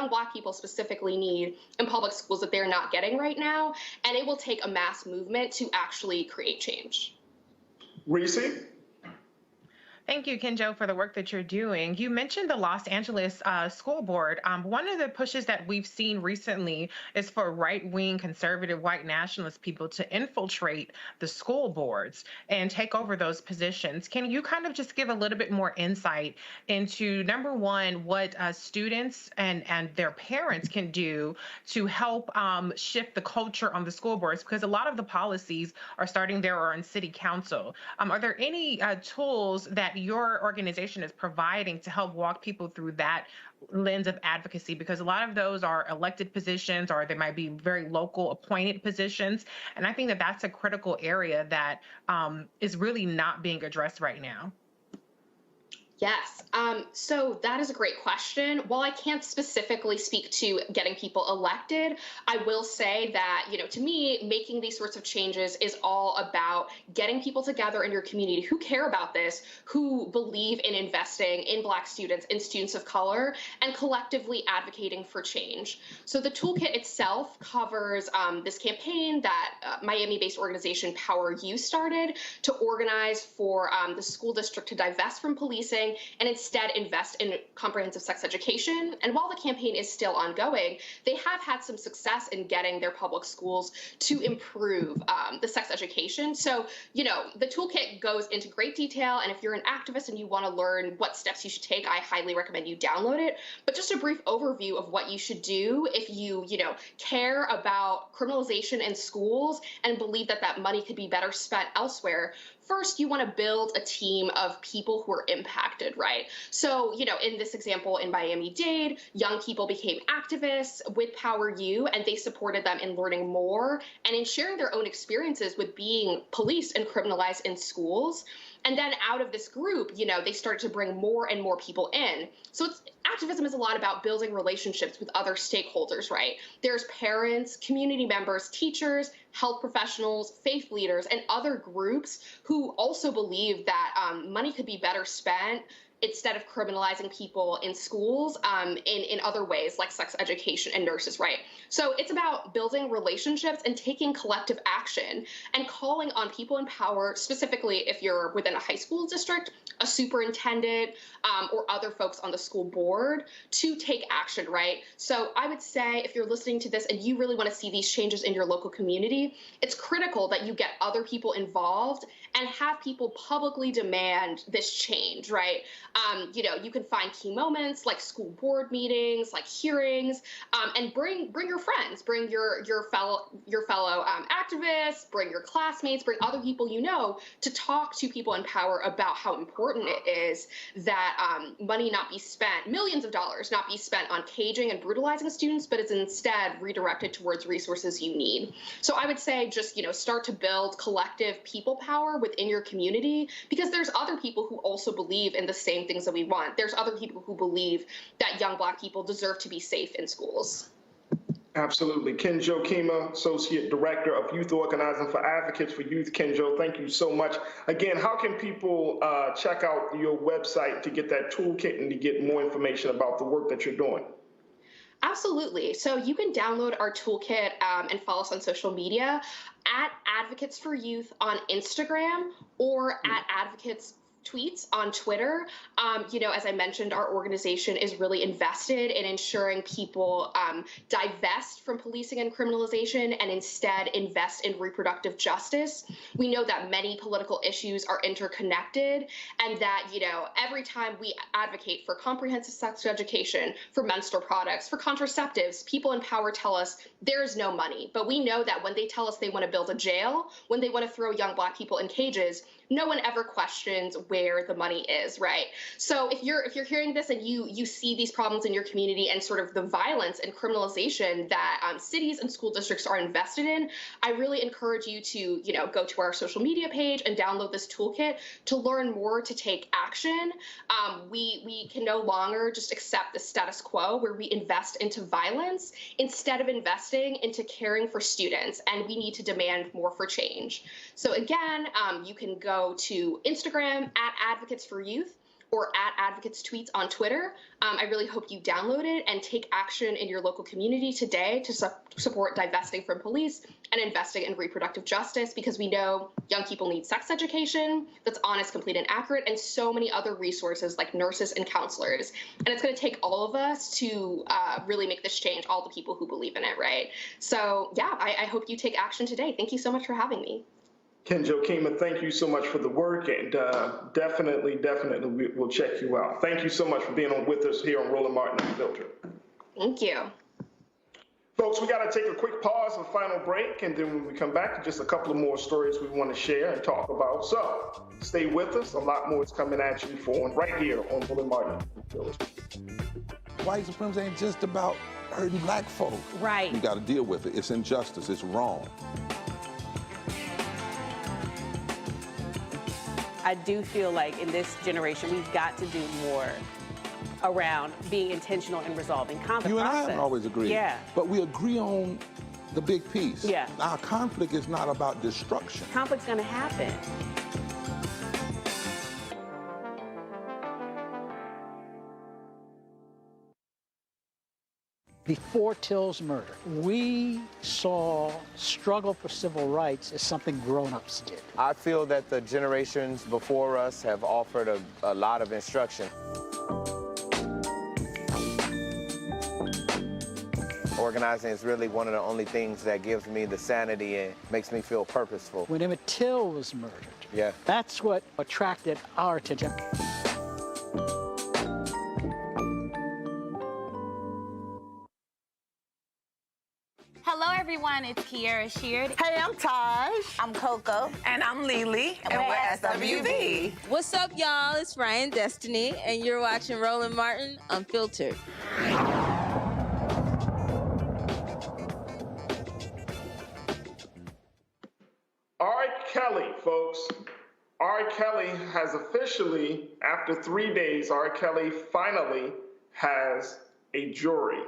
Black people specifically need in public schools that they're not getting right now. And it will take a mass movement to actually create change. Reese? Thank you, Kenjo, for the work that you're doing. You mentioned the Los Angeles School Board. One of the pushes that we've seen recently is for right-wing conservative white nationalist people to infiltrate the school boards and take over those positions. Can you kind of just give a little bit more insight into, number one, what students and their parents can do to help shift the culture on the school boards? Because a lot of the policies are starting there or in city council. Are there any tools that your organization is providing to help walk people through that lens of advocacy? Because a lot of those are elected positions, or they might be very local appointed positions. And I think that that's a critical area that is really not being addressed right now. Yes. So that is a great question. While I can't specifically speak to getting people elected, I will say that, to me, making these sorts of changes is all about getting people together in your community who care about this, who believe in investing in Black students, in students of color, and collectively advocating for change. So the toolkit itself covers this campaign that Miami-based organization Power U started to organize for the school district to divest from policing and instead invest in comprehensive sex education. And while the campaign is still ongoing, they have had some success in getting their public schools to improve the sex education. So, the toolkit goes into great detail. And if you're an activist and you want to learn what steps you should take, I highly recommend you download it. But just a brief overview of what you should do if you, care about criminalization in schools and believe that that money could be better spent elsewhere. First, you want to build a team of people who are impacted, right? So, in this example in Miami-Dade, young people became activists with Power U, and they supported them in learning more and in sharing their own experiences with being policed and criminalized in schools. And then out of this group, they started to bring more and more people in. So activism is a lot about building relationships with other stakeholders, right? There's parents, community members, teachers, health professionals, faith leaders, and other groups who also believe that money could be better spent instead of criminalizing people in schools in other ways like sex education and nurses, right? So it's about building relationships and taking collective action and calling on people in power, specifically if you're within a high school district, a superintendent, or other folks on the school board to take action, right? So I would say if you're listening to this and you really want to see these changes in your local community, it's critical that you get other people involved and have people publicly demand this change, right? You can find key moments like school board meetings, like hearings, and bring your friends, bring your fellow activists, bring your classmates, bring other people to talk to people in power about how important it is that money not be spent, millions of dollars not be spent on caging and brutalizing students, but is instead redirected towards resources you need. So I would say just start to build collective people power within your community, because there's other people who also believe in the same things that we want. There's other people who believe that young Black people deserve to be safe in schools. Absolutely. Kenjo Kima, Associate Director of Youth Organizing for Advocates for Youth. Kenjo, thank you so much. Again, how can people check out your website to get that toolkit and to get more information about the work that you're doing? Absolutely. So you can download our toolkit and follow us on social media at Advocates for Youth on Instagram or at Advocates tweets on Twitter. As I mentioned, our organization is really invested in ensuring people divest from policing and criminalization and instead invest in reproductive justice. We know that many political issues are interconnected and that, every time we advocate for comprehensive sex education, for menstrual products, for contraceptives, people in power tell us there is no money. But we know that when they tell us they want to build a jail, when they want to throw young Black people in cages, no one ever questions where the money is, right? So if you're hearing this and you see these problems in your community and sort of the violence and criminalization that cities and school districts are invested in, I really encourage you to go to our social media page and download this toolkit to learn more, to take action. We can no longer just accept the status quo where we invest into violence instead of investing into caring for students, and we need to demand more for change. So again, you can go to Instagram at Advocates for Youth or at Advocates Tweets on Twitter. I really hope you download it and take action in your local community today to support divesting from police and investing in reproductive justice, because we know young people need sex education that's honest, complete, and accurate, and so many other resources like nurses and counselors. And it's going to take all of us to really make this change, all the people who believe in it, right? So yeah, I hope you take action today. Thank you so much for having me. Kenjo Kima, thank you so much for the work, and definitely we'll check you out. Thank you so much for being on with us here on Roland Martin Unfiltered. Thank you. Folks, we got to take a quick pause, a final break, and then when we come back, just a couple of more stories we want to share and talk about. So stay with us. A lot more is coming at you right here on Roland Martin Unfiltered. White supremacy ain't just about hurting Black folk. Right. You got to deal with it. It's injustice. It's wrong. I do feel like in this generation, we've got to do more around being intentional in resolving conflict. You and I haven't always agreed. Yeah. But we agree on the big piece. Yeah. Our conflict is not about destruction. Conflict's going to happen. Before Till's murder, we saw struggle for civil rights as something grown-ups did. I feel that the generations before us have offered a lot of instruction. Organizing is really one of the only things that gives me the sanity and makes me feel purposeful. When Emmett Till was murdered, yeah, that's what attracted our attention. Hello, everyone. It's Kiara Sheard. Hey, I'm Taj. I'm Coco. And I'm Lily. And we're SWV. What's up, y'all? It's Ryan Destiny, and you're watching Roland Martin Unfiltered. R. Kelly, folks. R. Kelly has officially, after 3 days, R. Kelly finally has a jury.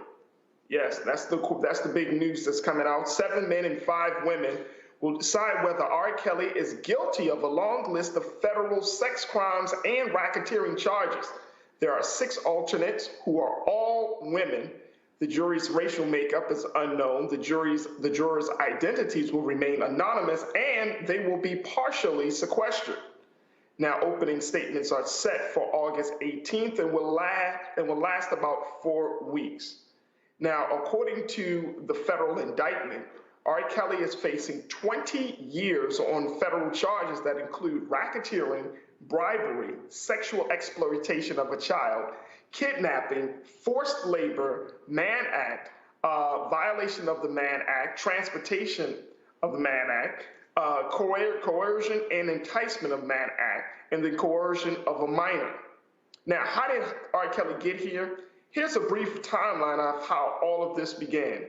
Yes, that's the big news that's coming out. 7 men and 5 women will decide whether R. Kelly is guilty of a long list of federal sex crimes and racketeering charges. There are 6 alternates who are all women. The jury's racial makeup is unknown. The jurors' identities will remain anonymous, and they will be partially sequestered. Now, opening statements are set for August 18th and will last about 4 weeks. Now, according to the federal indictment, R. Kelly is facing 20 years on federal charges that include racketeering, bribery, sexual exploitation of a child, kidnapping, forced labor, Mann Act, violation of the Mann Act, transportation of the Mann Act, coercion and enticement of Mann Act, and the coercion of a minor. Now, how did R. Kelly get here? Here's a brief timeline of how all of this began.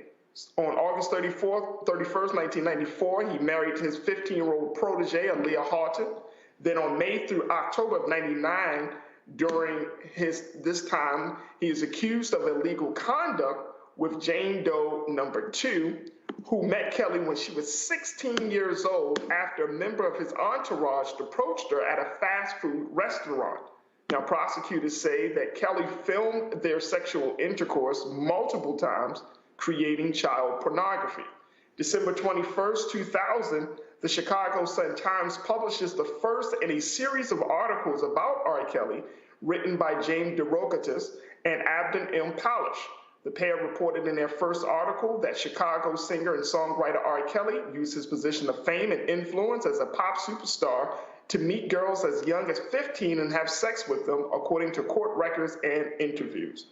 On August 31st, 1994, he married his 15-year-old protege, Aaliyah Harton. Then on May through October of 99, during this time, he is accused of illegal conduct with Jane Doe number 2, who met Kelly when she was 16 years old after a member of his entourage approached her at a fast food restaurant. Now, prosecutors say that Kelly filmed their sexual intercourse multiple times, creating child pornography. December 21st, 2000, the Chicago Sun-Times publishes the first in a series of articles about R. Kelly, written by James DeRogatis and Abdon M. Polish. The pair reported in their first article that Chicago singer and songwriter R. Kelly used his position of fame and influence as a pop superstar to meet girls as young as 15 and have sex with them, according to court records and interviews.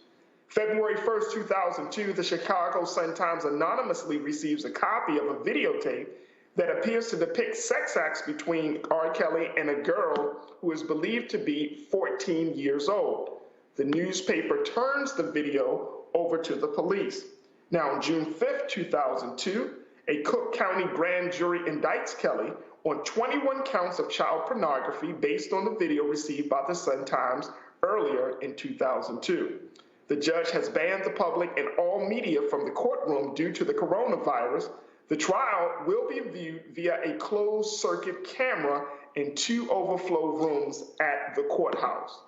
February 1st, 2002, the Chicago Sun-Times anonymously receives a copy of a videotape that appears to depict sex acts between R. Kelly and a girl who is believed to be 14 years old. The newspaper turns the video over to the police. Now, on June 5th, 2002, a Cook County grand jury indicts Kelly on 21 counts of child pornography based on the video received by the Sun-Times earlier in 2002. The judge has banned the public and all media from the courtroom due to the coronavirus. The trial will be viewed via a closed-circuit camera in 2 overflow rooms at the courthouse.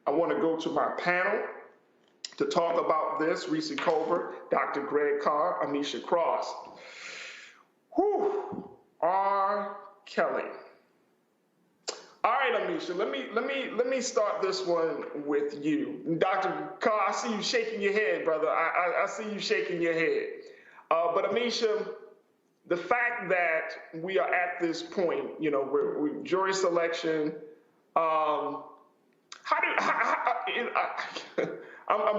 I want to go to my panel to talk about this: Reese Colbert, Dr. Greg Carr, Amisha Cross. Whew, R. Kelly. All right, Amisha, let me start this one with you. Dr. Carr, I see you shaking your head, brother. I see you shaking your head. But Amisha, the fact that we are at this point, you know, we're jury selection. I'm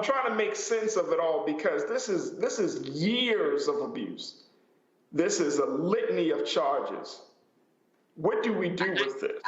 trying to make sense of it all, because this is years of abuse. This is a litany of charges. What do we do with this?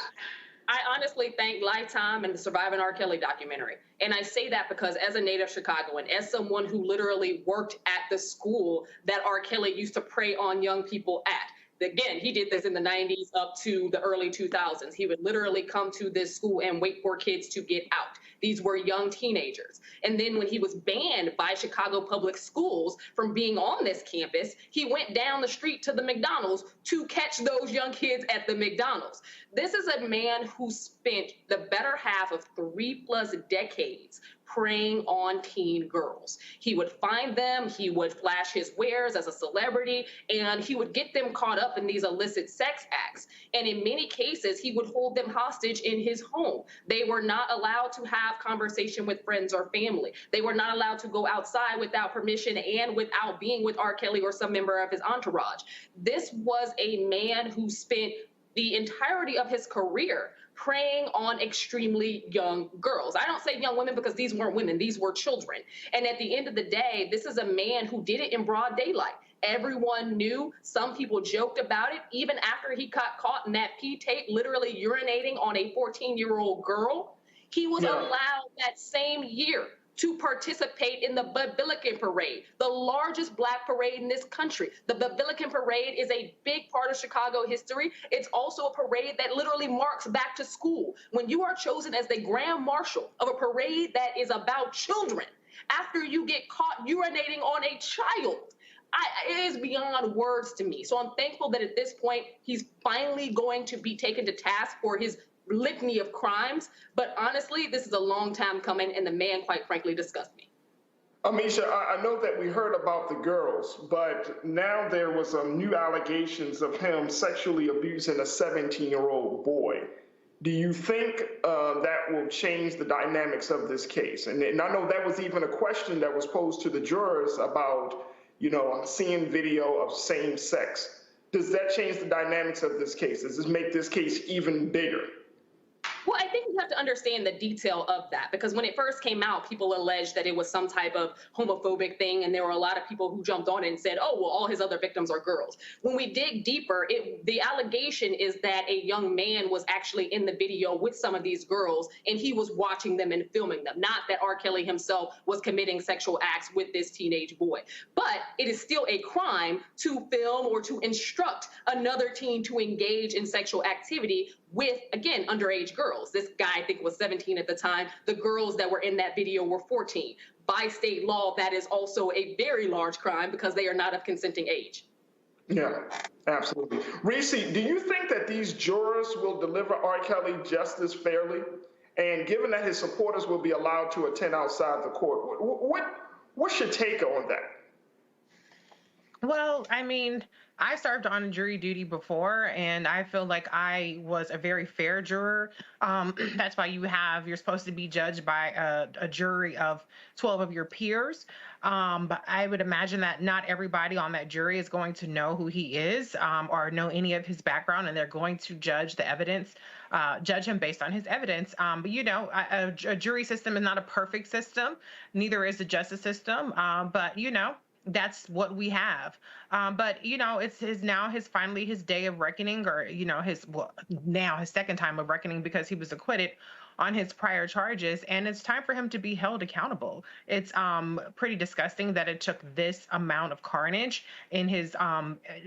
I honestly thank Lifetime and the Surviving R. Kelly documentary. And I say that because as a native Chicagoan, as someone who literally worked at the school that R. Kelly used to prey on young people at, again, he did this in the 90s up to the early 2000s. He would literally come to this school and wait for kids to get out. These were young teenagers. And then when he was banned by Chicago Public Schools from being on this campus, he went down the street to the McDonald's to catch those young kids at the McDonald's. This is a man who spent the better half of 3+ decades preying on teen girls. He would find them, he would flash his wares as a celebrity, and he would get them caught up in these illicit sex acts. And in many cases, he would hold them hostage in his home. They were not allowed to have conversation with friends or family. They were not allowed to go outside without permission and without being with R. Kelly or some member of his entourage. This was a man who spent the entirety of his career preying on extremely young girls. I don't say young women because these weren't women, these were children. And at the end of the day, this is a man who did it in broad daylight. Everyone knew. Some people joked about it. Even after he got caught in that P tape, literally urinating on a 14-year-old girl, he was allowed that same year to participate in the Billiken Parade, the largest Black parade in this country. The Billiken Parade is a big part of Chicago history. It's also a parade that literally marks back to school. When you are chosen as the Grand Marshal of a parade that is about children, after you get caught urinating on a child, it is beyond words to me. So I'm thankful that at this point, he's finally going to be taken to task for his litany of crimes, but honestly, this is a long time coming, and the man, quite frankly, disgusts me. Amisha, I know that we heard about the girls, but now there was some new allegations of him sexually abusing a 17-year-old boy. Do you think that will change the dynamics of this case? And I know that was even a question that was posed to the jurors about, seeing video of same sex. Does that change the dynamics of this case? Does this make this case even bigger? Well, I think we have to understand the detail of that, because when it first came out, people alleged that it was some type of homophobic thing, and there were a lot of people who jumped on it and said, oh, well, all his other victims are girls. When we dig deeper, the allegation is that a young man was actually in the video with some of these girls, and he was watching them and filming them, not that R. Kelly himself was committing sexual acts with this teenage boy. But it is still a crime to film or to instruct another teen to engage in sexual activity with, again, underage girls. This guy, I think, was 17 at the time. The girls that were in that video were 14. By state law, that is also a very large crime because they are not of consenting age. Yeah, absolutely. Reese, do you think that these jurors will deliver R. Kelly justice fairly? And given that his supporters will be allowed to attend outside the court, what's your take on that? Well, I mean, I served on jury duty before, and I feel like I was a very fair juror. That's why you're supposed to be judged by a jury of 12 of your peers. But I would imagine that not everybody on that jury is going to know who he is or know any of his background, and they're going to judge the evidence, judge him based on his evidence. But, a jury system is not a perfect system. Neither is the justice system. But, that's what we have. But, it's finally his day of reckoning, or, his second time of reckoning, because he was acquitted on his prior charges, and it's time for him to be held accountable. It's pretty disgusting that it took this amount of carnage in his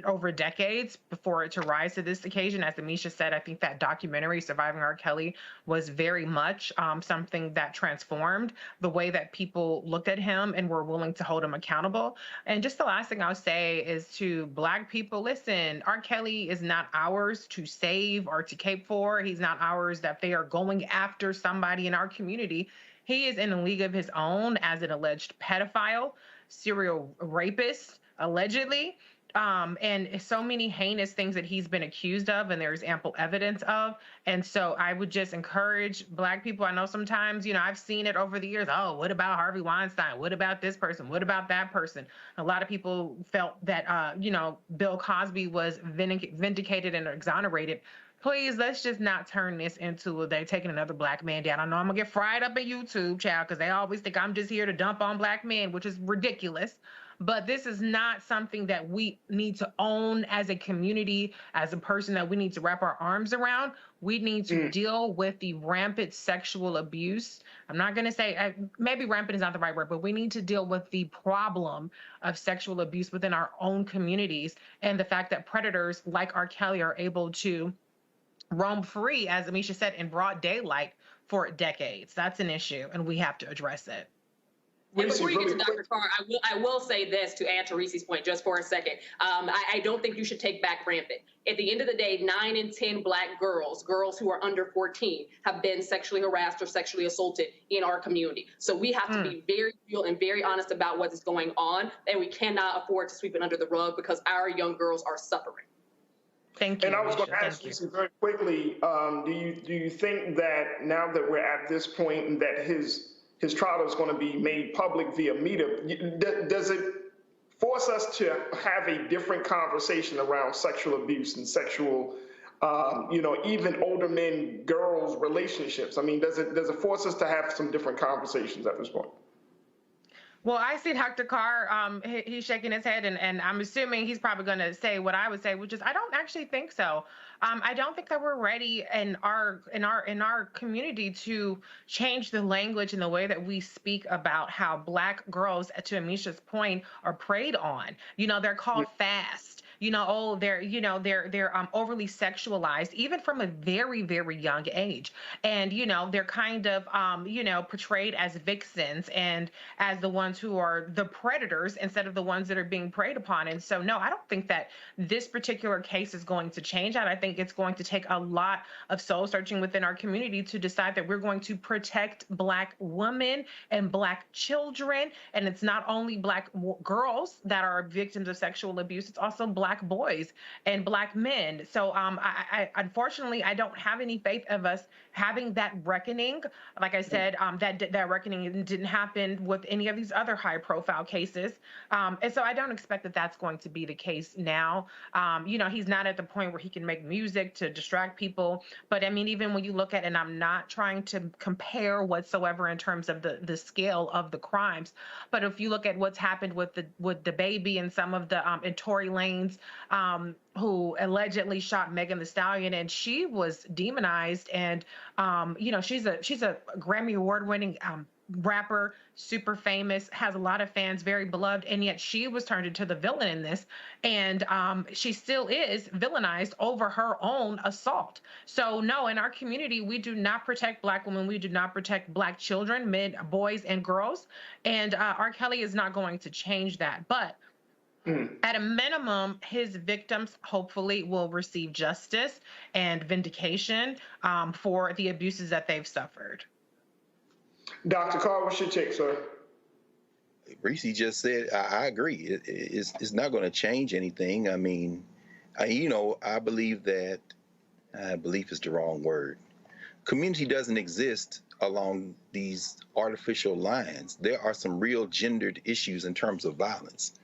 over decades before it to rise to this occasion. As Amisha said, I think that documentary, Surviving R. Kelly, was very much something that transformed the way that people looked at him and were willing to hold him accountable. And just the last thing I'll say is to Black people, listen, R. Kelly is not ours to save or to cape for. He's not ours that they are going after somebody in our community. He is in a league of his own as an alleged pedophile, serial rapist, allegedly, and so many heinous things that he's been accused of, and there's ample evidence of. And so I would just encourage Black people. I know sometimes, I've seen it over the years. Oh, what about Harvey Weinstein? What about this person? What about that person? A lot of people felt that, Bill Cosby was vindicated and exonerated. Please, let's just not turn this into they're taking another Black man down. I know I'm going to get fried up at YouTube, child, because they always think I'm just here to dump on Black men, which is ridiculous. but this is not something that we need to own as a community, as a person that we need to wrap our arms around. We need to deal with the rampant sexual abuse. I'm not going to say, maybe rampant is not the right word, but we need to deal with the problem of sexual abuse within our own communities, and the fact that predators like R. Kelly are able to roam free, as Amisha said, in broad daylight for decades. That's an issue, and we have to address it. And before you get to Dr. Carr, I will say this to add to Reese's point just for a second. I don't think you should take back rampant. At the end of the day, 9 in 10 Black girls who are under 14, have been sexually harassed or sexually assaulted in our community. So we have to be very real and very honest about what is going on, and we cannot afford to sweep it under the rug because our young girls are suffering. Thank you. And I was going to ask you very quickly, do you think that now that we're at this point and that his trial is going to be made public via media, does it force us to have a different conversation around sexual abuse and sexual, even older men, girls relationships? I mean, does it force us to have some different conversations at this point? Well, I see Dr. Carr, he's shaking his head, and I'm assuming he's probably going to say what I would say, which is I don't actually think so. I don't think that we're ready in our community to change the language and the way that we speak about how Black girls, to Amisha's point, are preyed on. They're called fast. They're overly sexualized, even from a very, very young age. And, they're kind of, portrayed as vixens and as the ones who are the predators instead of the ones that are being preyed upon. And so, no, I don't think that this particular case is going to change that. I think it's going to take a lot of soul searching within our community to decide that we're going to protect Black women and Black children. And it's not only Black girls that are victims of sexual abuse, it's also Black boys and Black men. So I unfortunately, I don't have any faith of us having that reckoning. Like I said, that reckoning didn't happen with any of these other high profile cases. And so I don't expect that that's going to be the case now. He's not at the point where he can make music to distract people. But I mean, even when you look at, and I'm not trying to compare whatsoever in terms of the scale of the crimes, but if you look at what's happened with the baby and some of the and Tory Lanez, who allegedly shot Megan Thee Stallion, and she was demonized, and she's a Grammy award-winning rapper, super famous, has a lot of fans, very beloved, and yet she was turned into the villain in this, and she still is villainized over her own assault. So no, in our community, we do not protect Black women, we do not protect Black children, men, boys, and girls, and R. Kelly is not going to change that. But at a minimum, his victims hopefully will receive justice and vindication for the abuses that they've suffered. Dr. Carr, what's your take, sir? Reese just said, I agree. It's not going to change anything. I mean, I believe that, belief is the wrong word. Community doesn't exist along these artificial lines. There are some real gendered issues in terms of violence.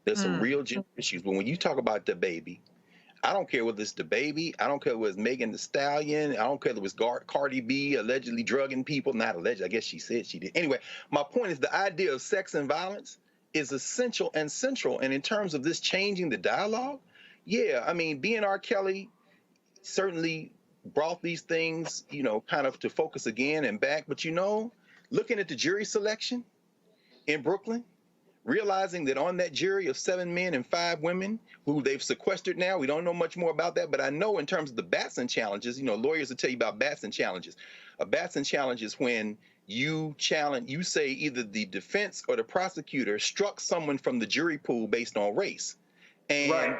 There's some real gender issues. But when you talk about the baby, I don't care whether it's the baby. I don't care whether it's Megan Thee Stallion. I don't care whether it was Cardi B allegedly drugging people. Not alleged. I guess she said she did. Anyway, my point is the idea of sex and violence is essential and central. And in terms of this changing the dialogue, yeah, I mean, being R. Kelly certainly brought these things, kind of to focus again and back. But, looking at the jury selection in Brooklyn, realizing that on that jury of 7 men and 5 women who they've sequestered now, we don't know much more about that, but I know in terms of the Batson challenges, lawyers will tell you about Batson challenges. A Batson challenge is when you say either the defense or the prosecutor struck someone from the jury pool based on race. And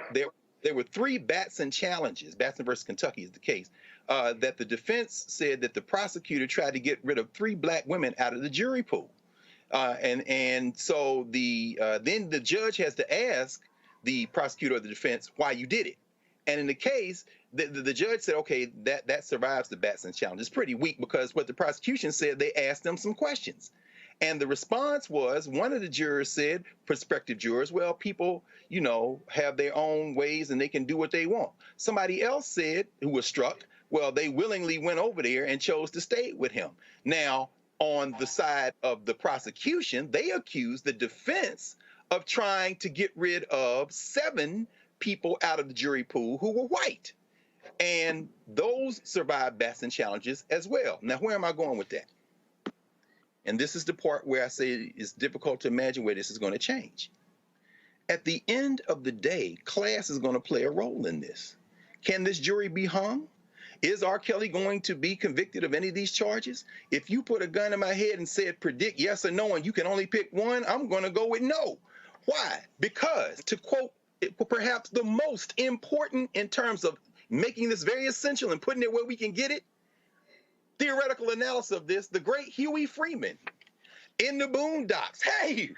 there were 3 Batson challenges, Batson versus Kentucky is the case, that the defense said that the prosecutor tried to get rid of 3 Black women out of the jury pool. And so then the judge has to ask the prosecutor or the defense why you did it. And in the case, the judge said, okay, that survives the Batson challenge. It's pretty weak because what the prosecution said, they asked them some questions. And the response was, one of the jurors said, prospective jurors, well, people, have their own ways and they can do what they want. Somebody else said, who was struck, well, they willingly went over there and chose to stay with him. Now, on the side of the prosecution, they accused the defense of trying to get rid of 7 people out of the jury pool who were white. And those survived Batson challenges as well. Now, where am I going with that? And this is the part where I say it's difficult to imagine where this is going to change. At the end of the day, class is going to play a role in this. Can this jury be hung? Is R. Kelly going to be convicted of any of these charges? If you put a gun in my head and said predict yes or no, and you can only pick one, I'm going to go with no. Why? Because, to quote perhaps the most important in terms of making this very essential and putting it where we can get it, theoretical analysis of this, the great Huey Freeman in the Boondocks. Hey,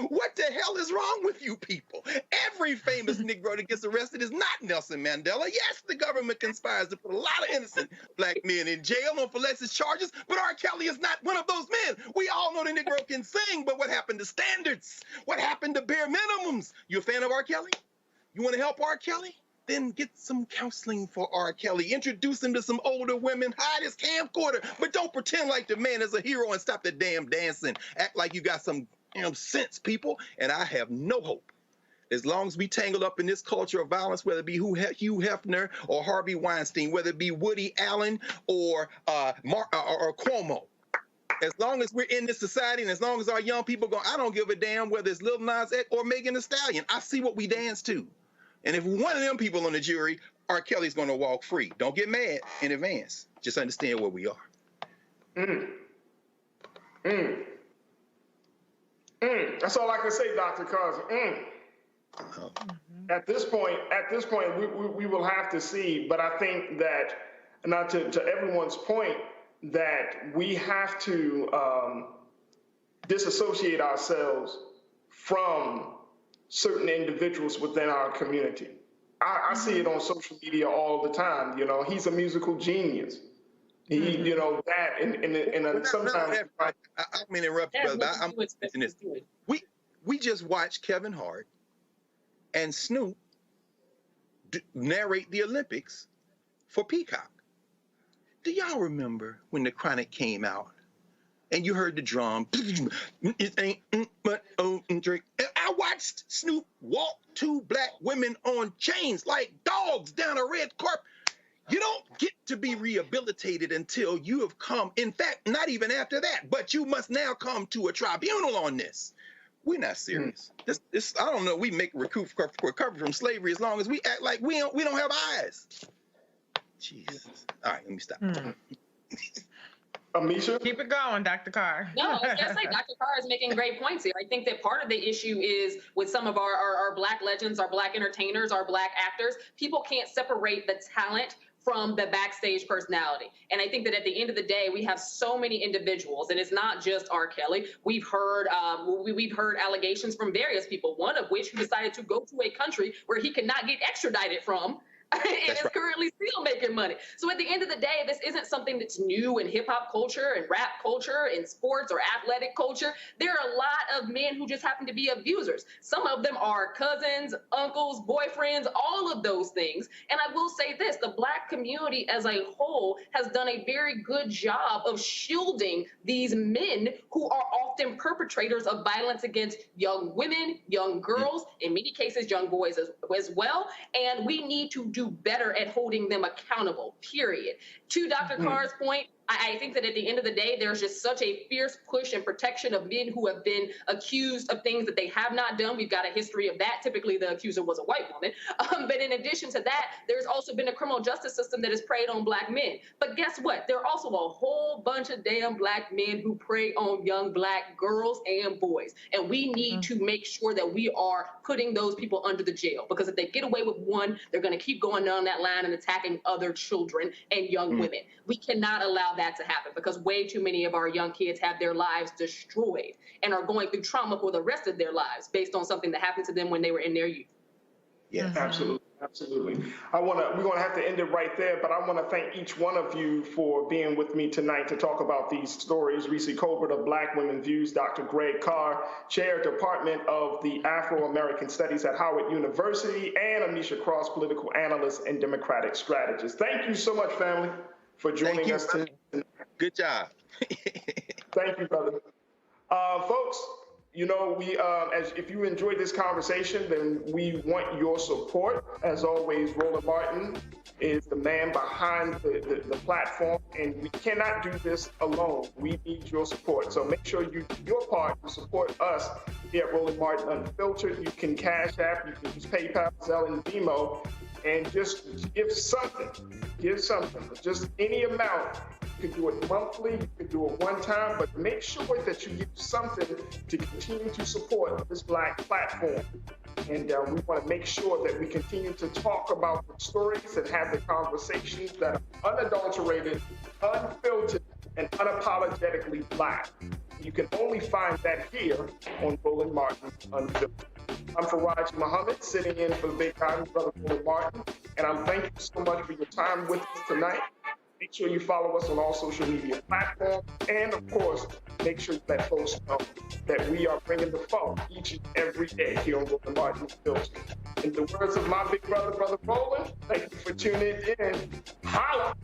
what the hell is wrong with you people? Every famous Negro that gets arrested is not Nelson Mandela. Yes, the government conspires to put a lot of innocent black men in jail on fallacious charges, but R. Kelly is not one of those men. We all know the Negro can sing, but what happened to standards? What happened to bare minimums? You a fan of R. Kelly? You want to help R. Kelly? Then get some counseling for R. Kelly. Introduce him to some older women. Hide his camcorder. But don't pretend like the man is a hero and stop the damn dancing. Act like you got some damn sense, people. And I have no hope. As long as we tangle up in this culture of violence, whether it be Hugh Hefner or Harvey Weinstein, whether it be Woody Allen or Cuomo, as long as we're in this society and as long as our young people go, I don't give a damn whether it's Lil Nas X or Megan Thee Stallion. I see what we dance to. And if one of them people on the jury, R. Kelly's going to walk free. Don't get mad in advance. Just understand where we are. That's all I can say, Dr. Carson. At this point, we will have to see. But I think that, not to everyone's point, that we have to disassociate ourselves from certain individuals within our community. I see it on social media all the time. You know, he's a musical genius. He, you know, that and sometimes. I mean, interrupt, brother. I'm mentioning this. We just watched Kevin Hart and Snoop narrate the Olympics for Peacock. Do y'all remember when The Chronic came out? And you heard the drum. It ain't but drink. And I watched Snoop walk 2 black women on chains like dogs down a red carpet. You don't get to be rehabilitated until you have come. In fact, not even after that. But you must now come to a tribunal on this. We're not serious. This I don't know. We make recover from slavery as long as we act like we don't have eyes. Jesus. All right, let me stop. Amisha? Keep it going, Dr. Carr. No, I was going to say, Dr. Carr is making great points here. I think that part of the issue is with some of our black legends, our black entertainers, our black actors, people can't separate the talent from the backstage personality. And I think that at the end of the day, we have so many individuals, and it's not just R. Kelly. We've heard allegations from various people, one of which who decided to go to a country where he cannot get extradited from, and is currently still making money. So at the end of the day, this isn't something that's new in hip hop culture and rap culture and sports or athletic culture. There are a lot of men who just happen to be abusers. Some of them are cousins, uncles, boyfriends, all of those things. And I will say this, the black community as a whole has done a very good job of shielding these men who are often perpetrators of violence against young women, young girls, in many cases, young boys as well. And we need to do better at holding them accountable, period. To Dr. Carr's point, I think that at the end of the day, there's just such a fierce push and protection of men who have been accused of things that they have not done. We've got a history of that. Typically, the accuser was a white woman. But in addition to that, there's also been a criminal justice system that has preyed on black men. But guess what? There are also a whole bunch of damn black men who prey on young black girls and boys. And we need to make sure that we are putting those people under the jail. Because if they get away with one, they're going to keep going down that line and attacking other children and young women. We cannot allow that to happen because way too many of our young kids have their lives destroyed and are going through trauma for the rest of their lives based on something that happened to them when they were in their youth. Yeah, absolutely. We're going to have to end it right there, but I want to thank each one of you for being with me tonight to talk about these stories. Reese Colbert of Black Women Views, Dr. Greg Carr, Chair, Department of the Afro-American Studies at Howard University, and Anisha Cross, Political Analyst and Democratic Strategist. Thank you so much, family, for joining us tonight. Good job. Thank you, brother. Folks, You know, as if you enjoyed this conversation, then we want your support. As always, Roland Martin is the man behind the platform, and we cannot do this alone. We need your support. So make sure you do your part to support us here at Roland Martin Unfiltered. You can Cash App, you can use PayPal, Zelle, and Venmo, and just give something. Give something. Just any amount. You can do it monthly, you can do it one time, but make sure that you give something to continue to support this Black platform. And we want to make sure that we continue to talk about the stories and have the conversations that are unadulterated, unfiltered, and unapologetically Black. You can only find that here on Roland Martin Unfiltered. I'm Faraji Muhammad, sitting in for the big guy, Brother Roland Martin, and I'm thank you so much for your time with us tonight. Make sure you follow us on all social media platforms. And of course, make sure that folks know that we are bringing the funk each and every day here on Roland Martin Unfiltered. In the words of my big brother, Brother Roland, thank you for tuning in. Holla!